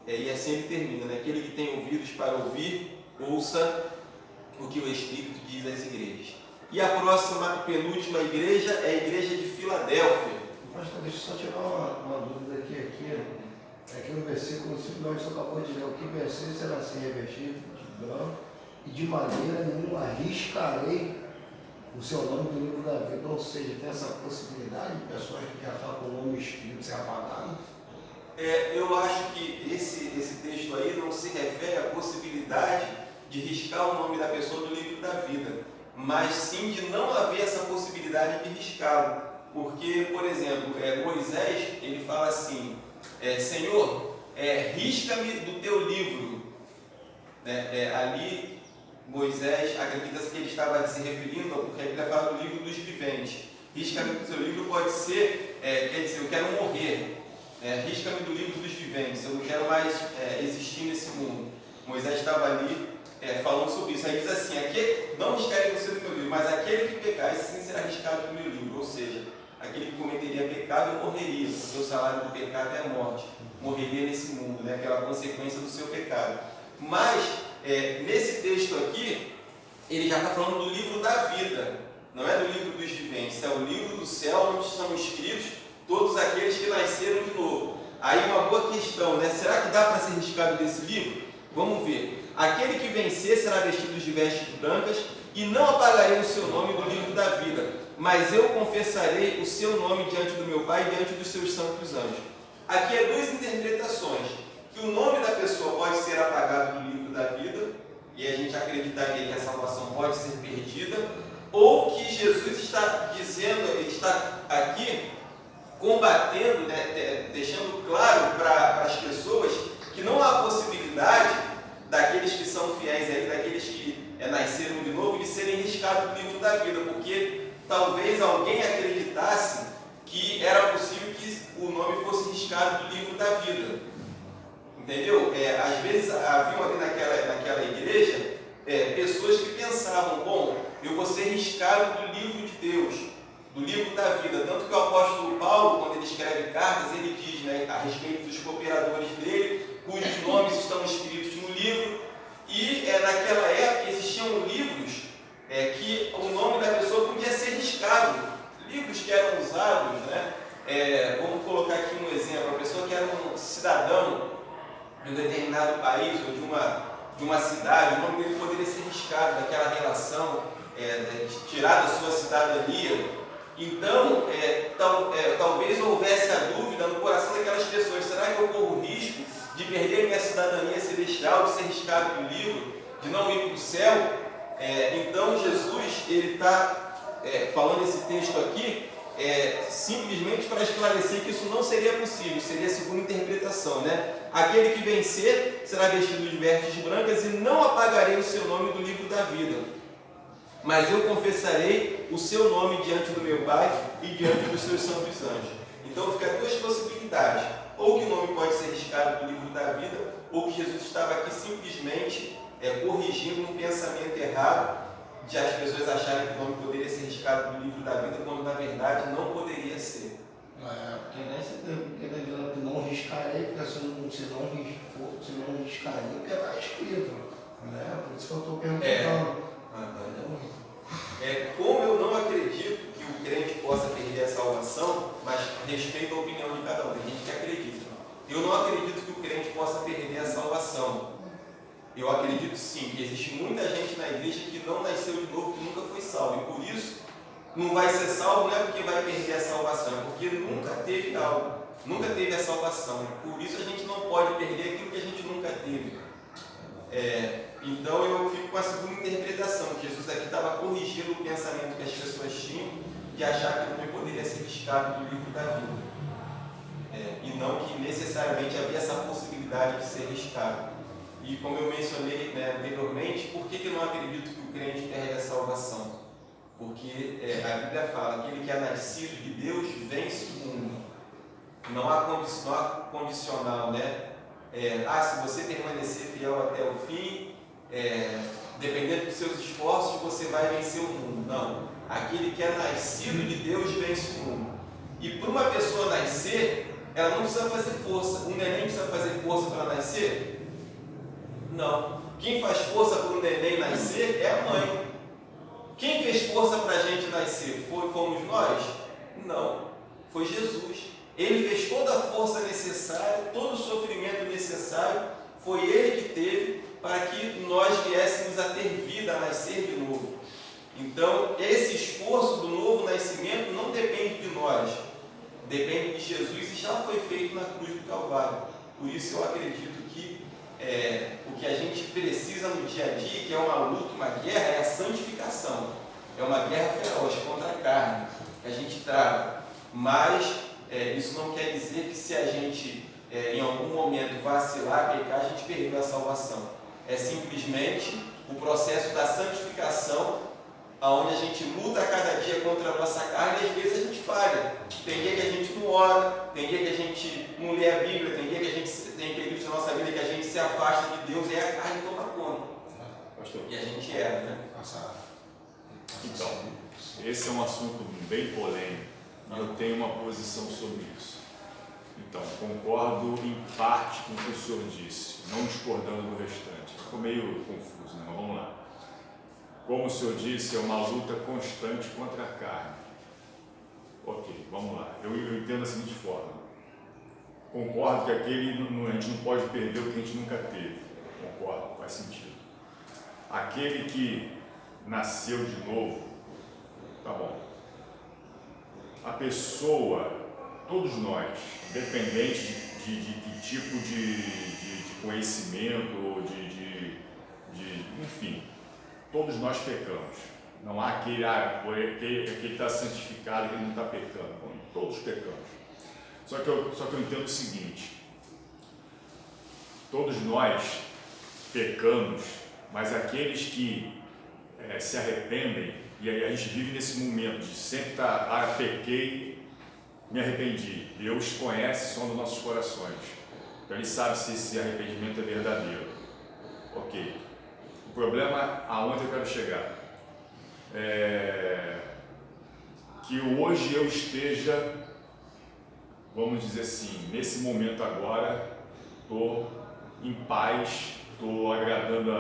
E assim ele termina, né? Aquele que tem ouvidos para ouvir, ouça o que o Espírito diz às igrejas. E a próxima, penúltima igreja é a igreja de Filadélfia.
Pastor, deixa eu só tirar uma dúvida aqui.
Aqui no versículo 5, onde você acabou de ler, o que vencer será assim revestido de branco e de maneira nenhuma arriscarei o seu nome do livro da vida. Ou seja, tem essa possibilidade de pessoas que já estão com o nome escrito ser apagado?
Eu acho que esse texto aí não se refere à possibilidade de riscar o nome da pessoa do livro da vida, mas sim de não haver essa possibilidade de riscá-lo. Porque, por exemplo, Moisés, ele fala assim, Senhor, risca-me do teu livro. Ali, Moisés, acredita-se que ele estava se referindo, porque a Bíblia fala do livro dos viventes. Risca-me do teu livro pode ser, quer dizer, eu quero morrer. Risca-me do livro dos viventes, eu não quero mais existir nesse mundo. Moisés estava ali falando sobre isso. Aí diz assim, não riscarei você do meu livro, mas aquele que pecar, esse sim será riscado do meu livro. Ou seja, aquele que cometeria pecado morreria, porque o salário do pecado é a morte. Morreria nesse mundo, aquela consequência do seu pecado. Mas, nesse texto aqui, ele já está falando do livro da vida, não é do livro dos viventes, é o livro do céu onde estão escritos todos aqueles que nasceram de novo. Aí uma boa questão, será que dá para ser riscado desse livro? Vamos ver. Aquele que vencer será vestido de vestes brancas e não apagarei o seu nome do livro da vida, mas eu confessarei o seu nome diante do meu Pai e diante dos seus santos anjos. Aqui duas interpretações, que o nome da pessoa pode ser apagado do livro da vida, e a gente acreditaria que a salvação pode ser perdida, ou que Jesus está dizendo, ele está aqui combatendo, deixando claro para as pessoas que não há possibilidade daqueles que são fiéis aí, daqueles que nasceram de novo, de serem riscados do livro da vida, porque talvez alguém acreditasse que era possível que o nome fosse riscado do livro da vida. Entendeu? Às vezes haviam ali naquela igreja pessoas que pensavam, bom, eu vou ser riscado do livro de Deus, do livro da vida. Tanto que o apóstolo Paulo, quando ele escreve cartas, ele diz a respeito dos cooperadores dele, cujos nomes estão escritos no livro, e naquela época existiam livros que o nome da pessoa podia ser riscado, livros que eram usados, vamos colocar aqui um exemplo, a pessoa que era um cidadão de um determinado país ou de uma cidade, o nome dele poderia ser riscado daquela relação, tirar da sua cidadania. Então, talvez houvesse a dúvida no coração daquelas pessoas, será que eu corro o risco de perder minha cidadania celestial, de ser riscado do livro, de não ir para o céu? Então Jesus, ele está falando esse texto aqui, simplesmente para esclarecer que isso não seria possível, seria a segunda interpretação, Aquele que vencer será vestido de vestes brancas e não apagarei o seu nome do livro da vida, mas eu confessarei o seu nome diante do meu Pai e diante dos seus santos anjos. Então fica duas possibilidades, ou que o nome pode ser riscado do livro da vida, ou que Jesus estava aqui simplesmente corrigindo um pensamento errado de as pessoas acharem que o nome poderia ser riscado do livro da vida, quando na verdade não poderia ser.
Porque ele está dizendo que não riscarei, porque se não riscaria, porque está escrito. Por isso que eu estou perguntando.
Como eu não acredito que o crente possa perder a salvação, mas respeito a opinião de cada um, tem gente que acredita. Eu não acredito que o crente possa perder a salvação. Eu acredito sim que existe muita gente na igreja que não nasceu de novo, que nunca foi salvo, e por isso não vai ser salvo, não é porque vai perder a salvação, é porque nunca teve algo, nunca teve a salvação. Por isso a gente não pode perder aquilo que a gente nunca teve. Então eu fico com a segunda interpretação, que Jesus aqui estava corrigindo o pensamento que as pessoas tinham de achar que o nome poderia ser riscado do livro da vida, e não que necessariamente havia essa possibilidade de ser riscado. E como eu mencionei anteriormente, por que eu não acredito que o crente perde a salvação? Porque a Bíblia fala que aquele que é nascido de Deus vence o mundo. Não há condicional, se você permanecer fiel até o fim, dependendo dos seus esforços, você vai vencer o mundo. Não. Aquele que é nascido de Deus vence o mundo. E para uma pessoa nascer, ela não precisa fazer força. Um neném precisa fazer força para nascer? Não. Quem faz força para um neném nascer é a mãe. Quem fez força para a gente nascer? Fomos nós? Não. Foi Jesus. Ele fez toda a força necessária, todo o sofrimento necessário, foi Ele que teve para que nós viéssemos a ter vida, a nascer de novo. Então, esse esforço do novo nascimento não depende de nós, depende de Jesus e já foi feito na cruz do Calvário. Por isso eu acredito que o que a gente precisa no dia a dia, que é uma luta, uma guerra, é a santificação. É uma guerra feroz contra a carne que a gente trava. Mas isso não quer dizer que se a gente em algum momento vacilar, pecar, a gente perdeu a salvação. É simplesmente o processo da santificação, onde a gente luta a cada dia contra a nossa carne e às vezes a gente falha. Tem dia que a gente não ora, tem dia que a gente não lê a Bíblia, tem dia que a gente tem períodos na nossa vida que a gente se afasta de Deus e a carne toma conta.
Pastor.
E a gente erra, né?
Então, esse é um assunto bem polêmico e eu tenho uma posição sobre isso. Então, concordo em parte com o que o senhor disse, não discordando do restante. Ficou meio confuso, né? Mas vamos lá. Como o senhor disse, é uma luta constante contra a carne. Ok, vamos lá. Eu entendo da seguinte forma. Concordo que a gente não pode perder o que a gente nunca teve. Concordo, faz sentido. Aquele que nasceu de novo, tá bom. A pessoa, todos nós, independente de tipo de conhecimento ou enfim, todos nós pecamos. Não há aquele está santificado, ele não está pecando. Bom, todos pecamos. Só que eu entendo o seguinte: todos nós pecamos, mas aqueles que se arrependem, e aí a gente vive nesse momento de sempre estar, pequei, me arrependi. Deus conhece o som dos nossos corações, então Ele sabe se esse arrependimento é verdadeiro. Ok. O problema, aonde eu quero chegar, que hoje eu esteja, vamos dizer assim, nesse momento agora, estou em paz, estou agradando,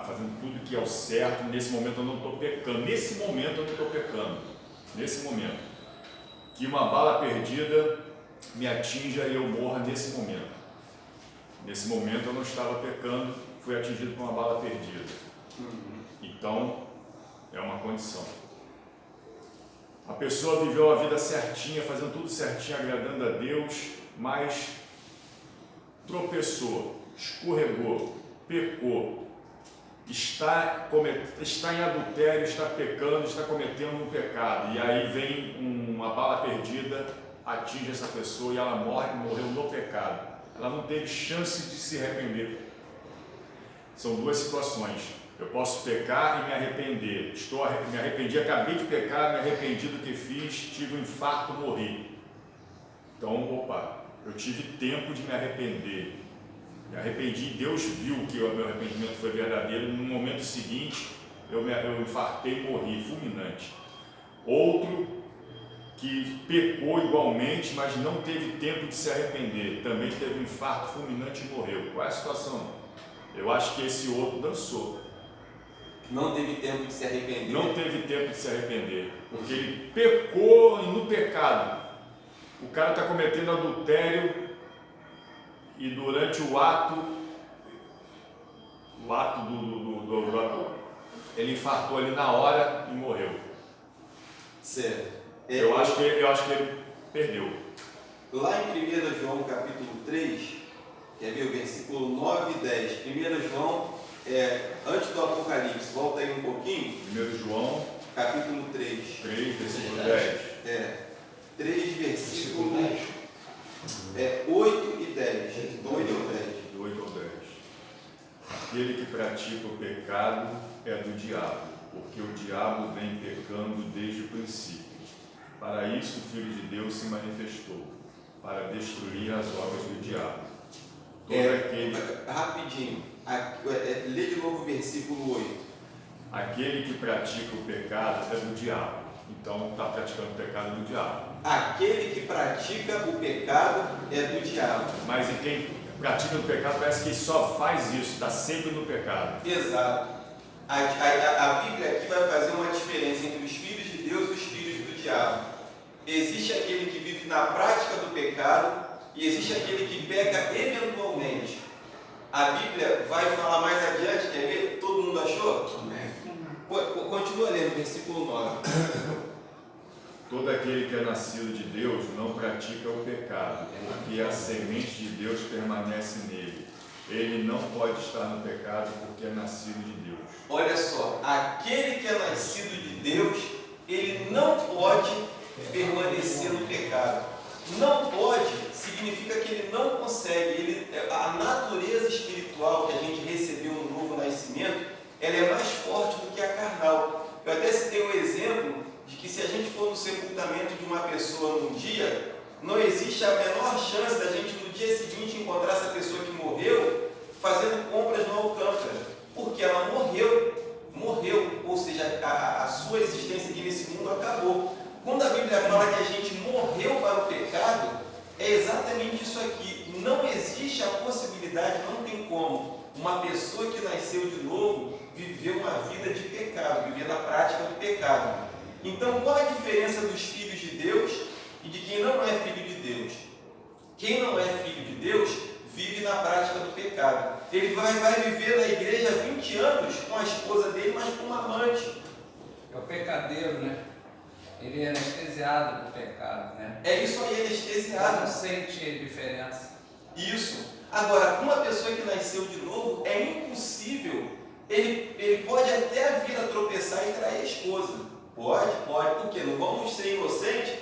fazendo tudo que é o certo, nesse momento eu não estou pecando, nesse momento eu não estou pecando, nesse momento, que uma bala perdida me atinja e eu morra nesse momento eu não estava pecando, fui atingido por uma bala perdida. Então, é uma condição. A pessoa viveu a vida certinha, fazendo tudo certinho, agradando a Deus, mas tropeçou, escorregou, pecou, está em adultério, está pecando, está cometendo um pecado, e aí vem uma bala perdida, atinge essa pessoa e ela morreu no pecado. Ela não teve chance de se arrepender. São duas situações. Eu posso pecar e me arrepender. Me arrependi, acabei de pecar, me arrependi do que fiz, tive um infarto, morri. Então, eu tive tempo de me arrepender. Me arrependi, Deus viu que o meu arrependimento foi verdadeiro. No momento seguinte, eu infartei e morri, fulminante. Outro que pecou igualmente, mas não teve tempo de se arrepender, também teve um infarto fulminante e morreu. Qual é a situação? Eu acho que esse outro dançou.
Não teve tempo de se arrepender.
Não teve tempo de se arrepender, porque ele pecou no pecado. O cara está cometendo adultério e durante o ato ele infartou ali na hora e morreu.
Certo.
Eu acho que ele perdeu.
Lá em 1 João capítulo 3, quer ver o versículo 9 e 10. 1 João, antes do Apocalipse, volta aí um pouquinho.
1 João
capítulo 3,
versículo 10.
3, versículo 8 e 10. 8 ou 10.
8 ou 10. Aquele que pratica o pecado é do diabo, porque o diabo vem pecando desde o princípio. Para isso o Filho de Deus se manifestou, para destruir as obras do diabo.
Rapidinho, lê de novo o versículo 8.
Aquele que pratica o pecado é do diabo. Então está praticando o pecado do diabo.
Aquele que pratica o pecado é do diabo.
Mas e quem pratica o pecado parece que só faz isso, está sempre no pecado.
Exato. A Bíblia aqui vai fazer uma diferença entre os filhos de Deus e os filhos do diabo. existe aquele que vive na prática do pecado e existe aquele que peca eventualmente. A Bíblia vai falar mais adiante, quer ver? Todo mundo achou?
Amém.
Continua lendo, versículo 9.
Todo aquele que é nascido de Deus não pratica o pecado, porque a semente de Deus permanece nele. Ele não pode estar no pecado porque é nascido de Deus.
Olha só, aquele que é nascido de Deus, ele não pode permanecer no pecado. Não pode significa que ele não consegue. A natureza espiritual que a gente recebeu no novo nascimento, ela é mais forte do que a carnal. Eu até citei um exemplo de que se a gente for no sepultamento de uma pessoa num dia, não existe a menor chance da gente no dia seguinte encontrar essa pessoa que morreu fazendo compras no Alcântara, porque ela morreu, ou seja, a sua existência aqui nesse mundo acabou. Quando a Bíblia fala que a gente morreu para o pecado, é exatamente isso aqui. Não existe a possibilidade, não tem como uma pessoa que nasceu de novo viver uma vida de pecado, viver na prática do pecado. Então, qual a diferença dos filhos de Deus e de quem não é filho de Deus? Quem não é filho de Deus vive na prática do pecado. Ele vai viver na igreja 20 anos com a esposa dele, mas com uma amante.
É o pecadeiro, né? Ele é anestesiado do pecado, né?
É isso aí, anestesiado.
Não sente diferença.
Isso. Agora, uma pessoa que nasceu de novo, é impossível. Ele pode até vir a tropeçar e trair a esposa. Pode. Por quê? Não vamos ser inocentes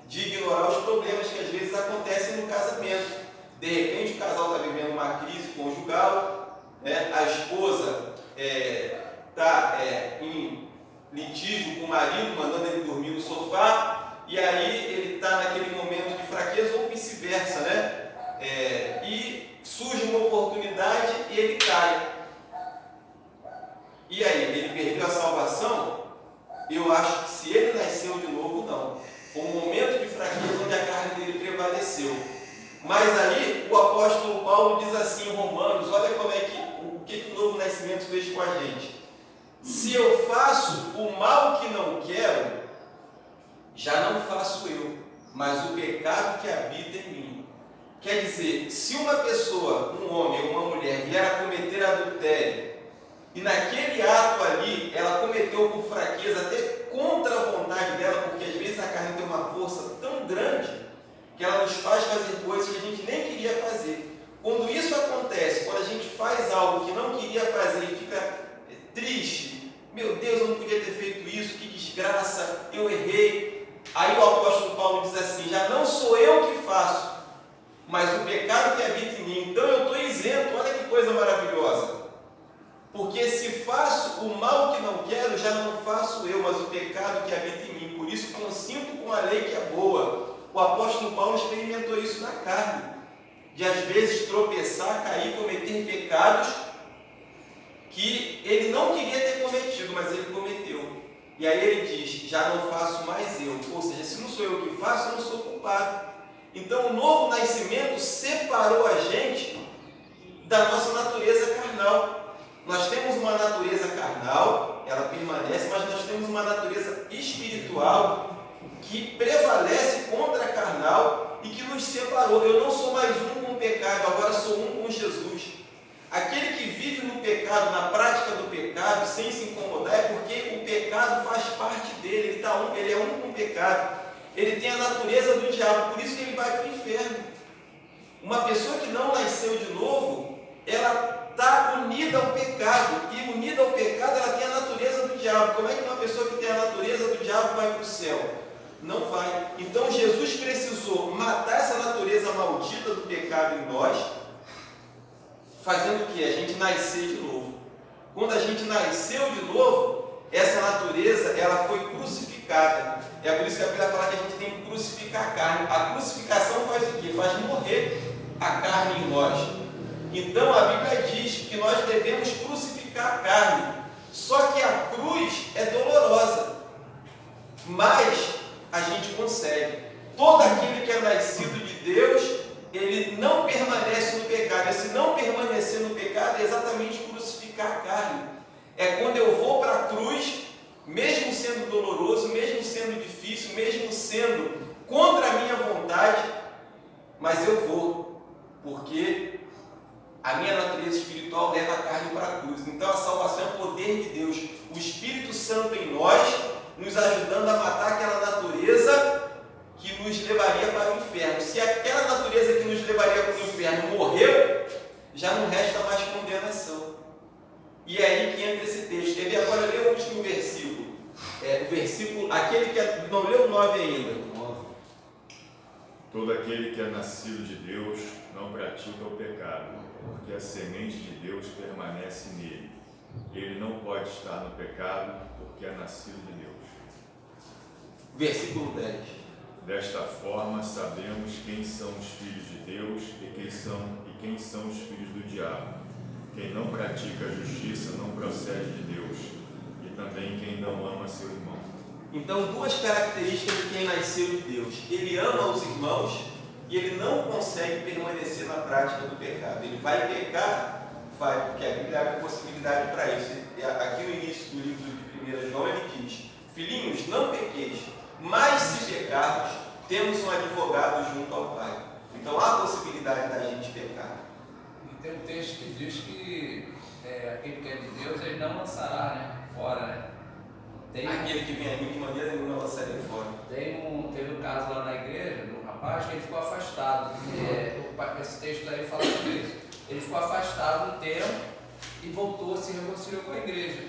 de ignorar os problemas que às vezes acontecem no casamento. De repente o casal está vivendo uma crise conjugal, né? A esposa está em litígio com o marido, mandando ele dormir no sofá, e aí ele está naquele momento de fraqueza ou vice-versa, né? E surge uma oportunidade e ele cai. E aí, ele perdeu a salvação? Eu acho que se ele nasceu de novo, não. Foi um momento de fraqueza onde a carne dele prevaleceu. Mas aí o apóstolo Paulo diz assim em Romanos, olha o que o novo nascimento fez com a gente. Se eu faço o mal que não quero, já não faço eu, mas o pecado que habita em mim. Quer dizer, se uma pessoa, um homem ou uma mulher, vier a cometer adultério, e naquele ato ali, ela cometeu por fraqueza, até contra a vontade dela, porque às vezes a carne tem uma força tão grande, que ela nos faz fazer coisas que a gente nem queria fazer. Quando isso acontece, quando a gente faz algo que não queria fazer e fica triste, meu Deus, eu não podia ter feito isso, que desgraça, eu errei. Aí o apóstolo Paulo diz assim, já não sou eu que faço, mas o pecado que habita em mim, então eu estou isento. Olha que coisa maravilhosa. Porque se faço o mal que não quero, já não faço eu, mas o pecado que habita em mim. Por isso consinto com a lei que é boa. O apóstolo Paulo experimentou isso na carne, de às vezes tropeçar, cair, cometer pecados que ele não queria ter cometido, mas ele cometeu. E aí ele diz, já não faço mais eu. Ou seja, se não sou eu que faço, eu não sou culpado. Então o novo nascimento separou a gente da nossa natureza carnal. Nós temos uma natureza carnal, ela permanece, mas nós temos uma natureza espiritual que prevalece contra a carnal e que nos separou. Eu não sou mais um com o pecado, agora sou um com Jesus. Aquele que vive no pecado, na prática do pecado, sem se incomodar, é porque o pecado faz parte dele, ele é um com o pecado. Ele tem a natureza do diabo, por isso que ele vai para o inferno. Uma pessoa que não nasceu de novo, ela está unida ao pecado, e unida ao pecado ela tem a natureza do diabo. Como é que uma pessoa que tem a natureza do diabo vai para o céu? Não vai. Então Jesus precisou matar essa natureza maldita do pecado em nós, fazendo o que? A gente nascer de novo. Quando a gente nasceu de novo, essa natureza ela foi crucificada. É por isso que a Bíblia fala que a gente tem que crucificar a carne. A crucificação faz o quê? Faz morrer a carne em nós. Então a Bíblia diz que nós devemos crucificar a carne. Só que a cruz é dolorosa, mas a gente consegue. Todo aquele que é nascido de Deus, ele não permanece no pecado. Esse não permanecer no pecado é exatamente crucificar a carne. É quando eu vou para a cruz, mesmo sendo doloroso, mesmo sendo difícil, mesmo sendo contra a minha vontade, mas eu vou, porque a minha natureza espiritual leva a carne para a cruz. Então a salvação é o poder de Deus, o Espírito Santo em nós, nos ajudando a matar aquela natureza que nos levaria para o inferno. Se aquela natureza que nos levaria para o inferno morreu, já não resta mais condenação. E é aí que entra esse texto. Ele agora lê o último versículo. O versículo, aquele que não leu o 9 ainda.
Todo aquele que é nascido de Deus não pratica o pecado, porque a semente de Deus permanece nele. Ele não pode estar no pecado, porque é nascido de Deus.
Versículo 10.
Desta forma sabemos quem são os filhos de Deus e quem são os filhos do diabo. Quem não pratica a justiça não procede de Deus, e também quem não ama seu irmão.
Então, duas características de quem nasceu de Deus. Ele ama os irmãos e ele não consegue permanecer na prática do pecado. Ele vai pecar, vai, porque a Bíblia abre possibilidade para isso. Aqui no início do livro de 1 João ele diz: filhinhos, não pequeis, mas se pecarmos, temos um advogado junto ao Pai. Então há a possibilidade da gente pecar.
E tem um texto que diz que aquele que é de Deus, ele não lançará, né? Fora, né?
Aquele que vem a mim de maneira nenhuma lançaria fora.
Teve um caso lá na igreja, do rapaz, que ele ficou afastado. Esse texto aí fala sobre isso. Ele ficou afastado um tempo e voltou, se reconciliou com a igreja.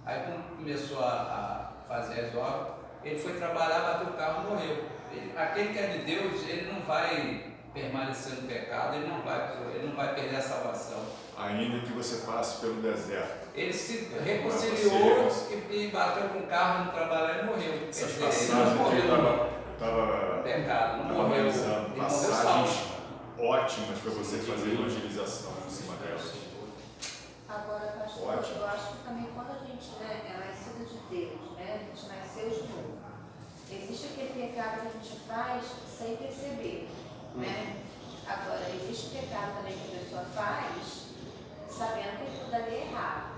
Aí quando começou a fazer as obras, ele foi trabalhar, bateu o carro e morreu. Aquele que é de Deus, ele não vai permanecer no pecado, ele não vai perder a salvação.
Ainda que você passe pelo deserto.
Ele se reconciliou e bateu com o carro no trabalho e morreu.
Essas passagens que eu estava
pecado, não morreu.
analisando, passagens ótimas para você fazer evangelização em cima delas.
Agora, pastor,
Ótimo.
eu acho que também quando a gente é nascido de Deus, a gente nasceu de novo, existe aquele pecado que a gente faz sem perceber, Agora, existe pecado também que a pessoa faz sabendo que aquilo dali é errado,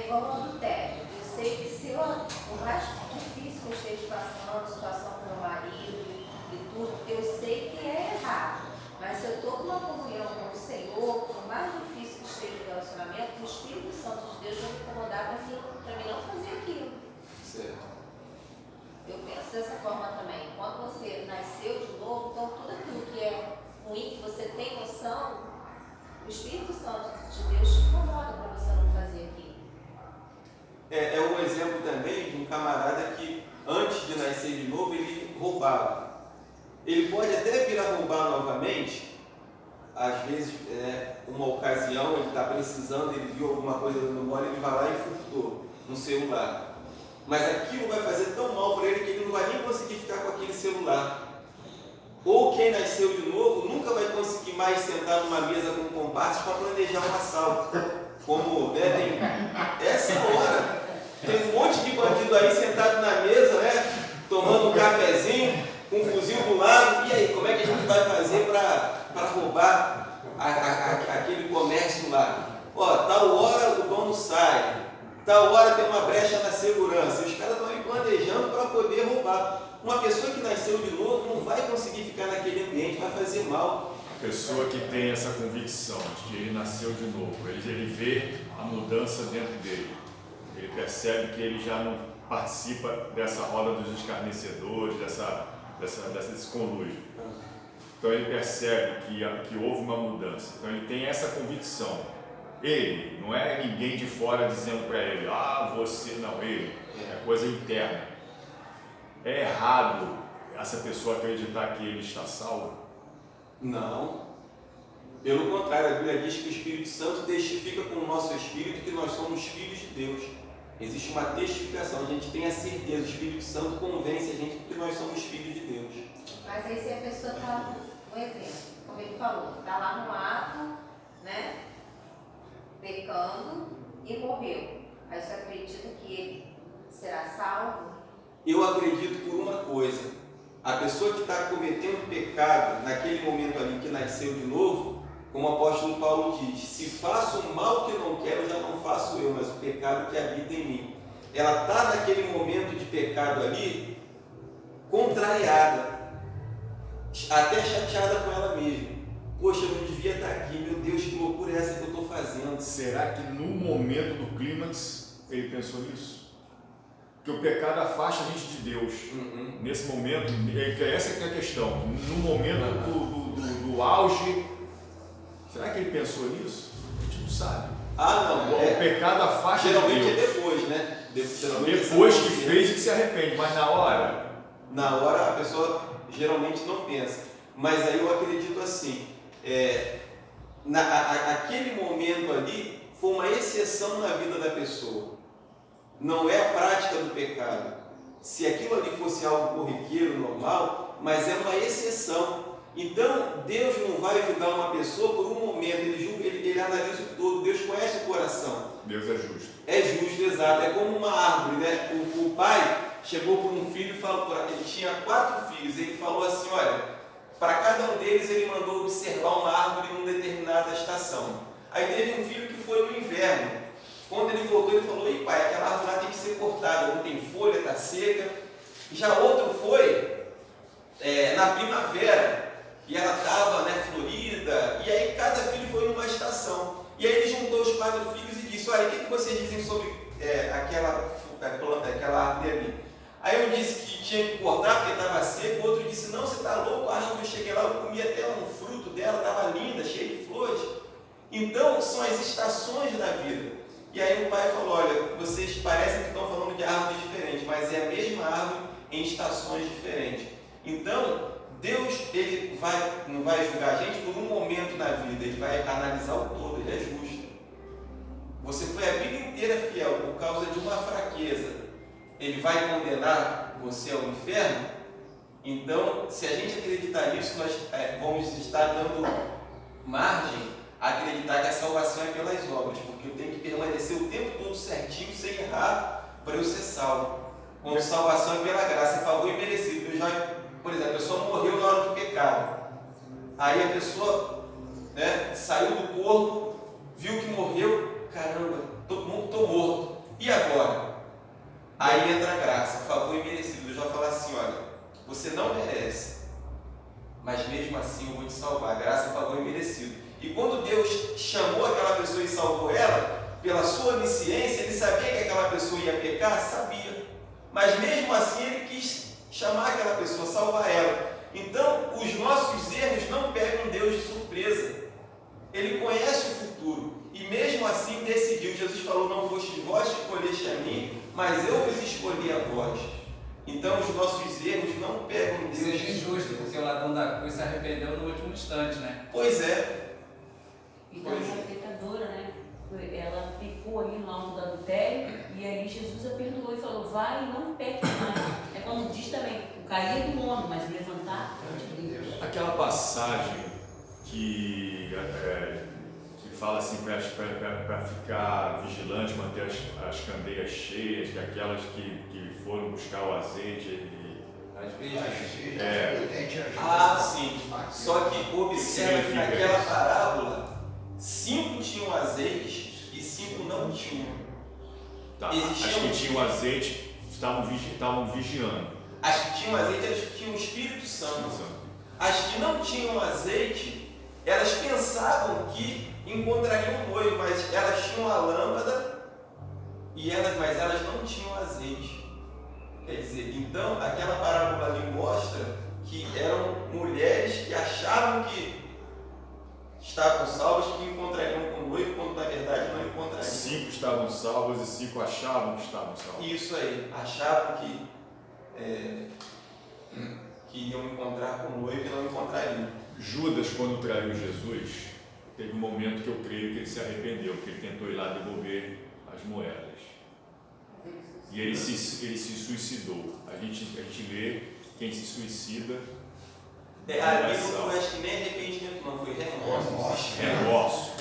igual o adultério. Eu sei que se por mais difícil que eu esteja passando, situação com meu marido e tudo, eu sei que é errado. Mas se eu estou com uma comunhão com o Senhor, por mais difícil que esteja o relacionamento, o Espírito Santo de Deus vai me incomodar para mim não fazer aquilo.
Certo.
Eu penso dessa forma também. Quando você nasceu de novo, então tudo aquilo que é ruim, que você tem noção, o Espírito Santo de Deus te incomoda para você não fazer aquilo.
É um exemplo também de um camarada que, antes de nascer de novo, ele roubava. Ele pode até vir a roubar novamente, às vezes, uma ocasião, ele está precisando, ele viu alguma coisa dando mole, ele vai lá e furtou no celular. Mas aquilo vai fazer tão mal para ele que ele não vai nem conseguir ficar com aquele celular. Ou quem nasceu de novo nunca vai conseguir mais sentar numa mesa com comparsas para planejar um assalto. Como tem essa hora, tem um monte de bandido aí sentado na mesa, tomando um cafezinho, com um fuzil do lado. E aí, como é que a gente vai fazer para roubar aquele comércio lá? Tal hora o dono sai. Tal hora tem uma brecha na segurança. Os caras estão aí planejando para poder roubar. Uma pessoa que nasceu de novo não vai conseguir ficar naquele ambiente, vai fazer mal.
A pessoa que tem essa convicção de que ele nasceu de novo, ele vê a mudança dentro dele. Ele percebe que ele já não participa dessa roda dos escarnecedores, desse conluio. Então ele percebe que houve uma mudança. Então ele tem essa convicção. Ele, não é ninguém de fora dizendo para ele, você, não, ele, é coisa interna. É errado essa pessoa acreditar que ele está salvo?
Não. Pelo contrário, a Bíblia diz que o Espírito Santo testifica com o nosso espírito que nós somos filhos de Deus. Existe uma testificação, a gente tem a certeza, o Espírito Santo convence a gente que nós somos filhos de Deus.
Mas aí se a pessoa está, um exemplo, como ele falou, está lá no ato, pecando e morreu. Aí você acredita que ele será salvo?
Eu acredito por uma coisa. A pessoa que está cometendo pecado naquele momento ali que nasceu de novo, como o apóstolo Paulo diz, se faço o mal que não quero, já não faço eu, mas o pecado que habita em mim. Ela está naquele momento de pecado ali, contrariada. até chateada com ela mesma. Poxa, eu não devia estar aqui, meu Deus, que loucura é essa que eu estou fazendo?
Será que no momento do clímax ele pensou nisso? Porque o pecado afasta a gente de Deus. Nesse momento, essa que é a questão. No momento do auge, será que ele pensou nisso? A gente não sabe.
Ah, não.
O pecado afasta de Deus.
Geralmente é depois, né?
Depois que fez e que se arrepende, mas na hora?
Na hora a pessoa geralmente não pensa. Mas aí eu acredito assim, aquele momento ali foi uma exceção na vida da pessoa. Não é a prática do pecado. Se aquilo ali fosse algo corriqueiro, normal, mas é uma exceção. Então, Deus não vai julgar uma pessoa por um momento, ele analisa o todo, Deus conhece o coração.
Deus é justo.
É justo, exato. É como uma árvore, né? O pai chegou por um filho e falou, ele tinha 4 filhos, ele falou assim, olha, para cada um deles ele mandou observar uma árvore em uma determinada estação. Aí teve um filho que foi no inverno. Quando ele voltou, ele falou, ei pai, aquela árvore lá tem que ser cortada, não tem folha, está seca. Já outro foi na primavera, e ela estava, né, florida, e aí cada filho foi numa estação. E aí ele juntou os 4 filhos e disse, olha, o que vocês dizem sobre aquela árvore ali? Aí um disse que tinha que cortar porque estava seco, o outro disse, não, você está louco, a árvore, eu cheguei lá, eu comi até um fruto dela, estava linda, cheia de flores. Então, são as estações da vida. E aí o pai falou, olha, vocês parecem que estão falando de árvores diferentes, mas é a mesma árvore em estações diferentes. Então, Deus ele não vai julgar a gente por um momento na vida, ele vai analisar o todo, ele é justo. Você foi a vida inteira fiel por causa de uma fraqueza, ele vai condenar você ao inferno? Então, se a gente acreditar nisso, nós vamos estar dando margem a acreditar que a salvação é pelas obras, porque eu tenho que permanecer o tempo todo certinho, sem errar, para eu ser salvo. Quando salvação é pela graça, é favor imerecido. Por exemplo, a pessoa morreu na hora do pecado. Aí a pessoa, né, saiu do corpo, viu que morreu, caramba, estou morto. E agora? Aí entra a graça, favor imerecido. Deus vai falar assim, olha, você não merece, mas mesmo assim eu vou te salvar. Graça, favor imerecido. E quando Deus chamou aquela pessoa e salvou ela, pela sua onisciência, ele sabia que aquela pessoa ia pecar? Sabia. Mas mesmo assim ele quis chamar aquela pessoa, salvar ela. Então, os nossos erros não pegam Deus de surpresa. Ele conhece o futuro. E mesmo assim decidiu. Jesus falou, não foste vós que escolheste a mim, mas eu vos escolhi a vós. Então, os nossos erros não pegam Deus.
Seja injusto, porque o ladrão da cruz se arrependeu no último instante, né?
Pois é.
E também a pecadora, né? Ela pecou ali no alto do adultério e aí Jesus a perdoou e falou, vai e não peque mais. É como diz também, o cair do homem, mas levantar é de Deus.
Aquela passagem que fala assim para ficar vigilante, manter as candeias cheias, que aquelas que foram buscar o azeite
Às vezes.
Ah, sim. Só que observa que naquela parábola, 5 tinham azeite e 5 não tinham.
Tá. As que tinham azeite estavam vigiando.
As que tinham azeite, elas tinham o Espírito Santo. As que não tinham azeite, elas pensavam que encontrariam um noivo, mas elas tinham a lâmpada, mas elas não tinham azeite. Quer dizer, então aquela parábola ali mostra que eram mulheres que achavam que estavam salvas, que encontrariam com o noivo, quando na verdade não encontrariam. 5
estavam salvos e 5 achavam que estavam salvos.
Isso aí, achavam que iam encontrar com o noivo e não encontrariam.
Judas, quando traiu Jesus, teve um momento que eu creio que ele se arrependeu, porque ele tentou ir lá devolver as moedas. E ele se suicidou. A gente lê que quem se suicida.
Ali não foi, acho que nem arrependimento, não, foi remorso.
Remorso.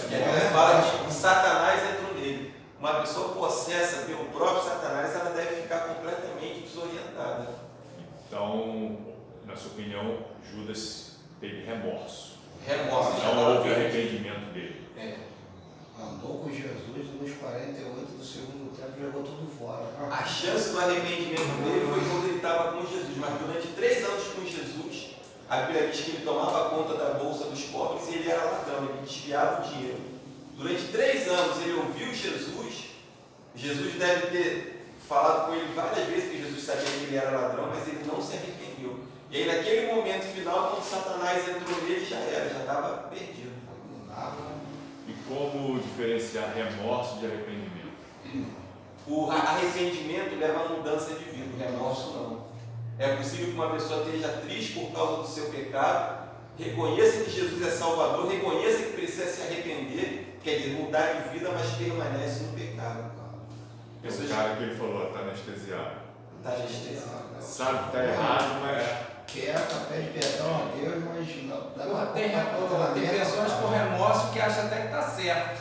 Fala que Satanás entrou nele. Uma pessoa possessa pelo próprio Satanás, ela deve ficar completamente desorientada.
Então, na sua opinião, Judas teve remorso.
Não
houve arrependimento dele.
Andou com Jesus nos 48 do segundo tempo, jogou tudo fora.
A chance do arrependimento dele foi quando ele estava com Jesus, mas durante 3 anos com Jesus, A Bíblia diz que ele tomava conta da bolsa dos pobres e ele era ladrão, ele desviava o dinheiro. Durante 3 anos ele ouviu Jesus. Jesus deve ter falado com ele várias vezes, porque Jesus sabia que ele era ladrão, mas ele não se arrependeu. E aí naquele momento final, quando Satanás entrou nele, já estava perdido.
E como diferenciar remorso de arrependimento?
O arrependimento leva a mudança de vida, o remorso não. É possível que uma pessoa esteja triste por causa do seu pecado, reconheça que Jesus é Salvador, reconheça que precisa se arrepender, quer dizer, mudar de vida, mas permanece no pecado.
Esse cara que ele falou, está anestesiado.
Está anestesiado.
Sabe que está errado, mas...
Quer, pede perdão a Deus, mas não.
Tem pessoas com remorso que acham até que está certo.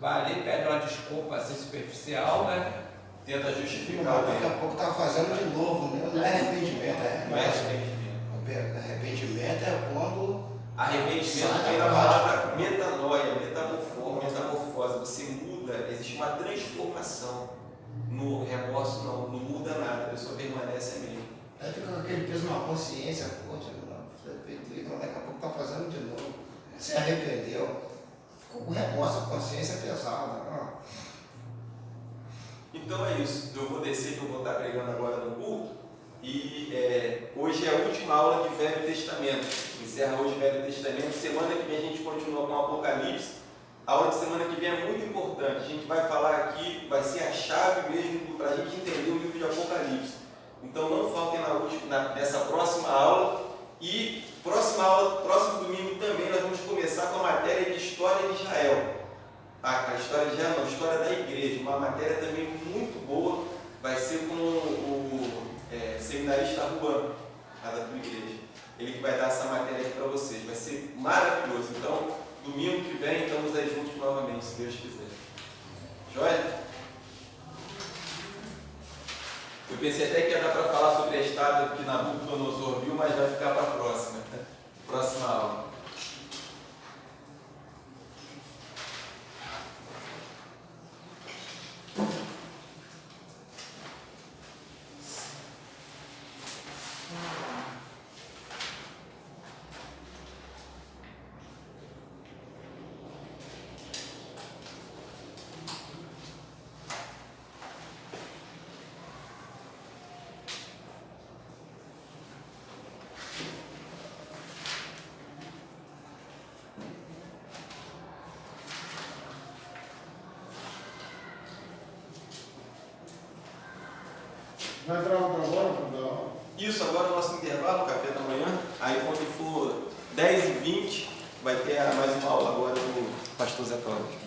Vai ali, pede uma desculpa assim superficial, né?
Tenta justificar.
Daqui a pouco está fazendo de novo, né? Não é arrependimento,
Não é arrependimento.
Arrependimento é quando
Arrependimento vem da palavra metanoia, metamorfose. Você muda, existe uma transformação. No remorso não muda nada, a pessoa permanece a mesma.
Aí fica com aquele peso na consciência, poxa, então daqui a pouco está fazendo de novo. Se arrependeu, ficou com remorso, a consciência pesada.
Então é isso, eu vou descer, que eu vou estar pregando agora no culto. E hoje é a última aula de Velho Testamento. Encerra hoje o Velho Testamento. Semana que vem a gente continua com o Apocalipse. A aula de semana que vem é muito importante. A gente vai falar aqui, vai ser a chave mesmo para a gente entender o livro de Apocalipse. Então não faltem nessa próxima aula. E próximo domingo também nós vamos começar com a matéria de História de Israel. A história de Israel não, a história da igreja. Uma matéria também muito boa. Vai ser com o seminarista Juan, lá da tua igreja. Ele que vai dar essa matéria aqui para vocês. Vai ser maravilhoso. Então, domingo que vem, estamos aí juntos novamente, se Deus quiser. Joia? Eu pensei até que ia dar para falar sobre a estátua que Nabucodonosor viu, mas vai ficar para a próxima aula.
Vai entrar outra agora, Fundão?
Isso, agora o nosso intervalo, café da manhã. Aí quando for 10h20, vai ter mais uma aula agora do pastor Zé Cláudio.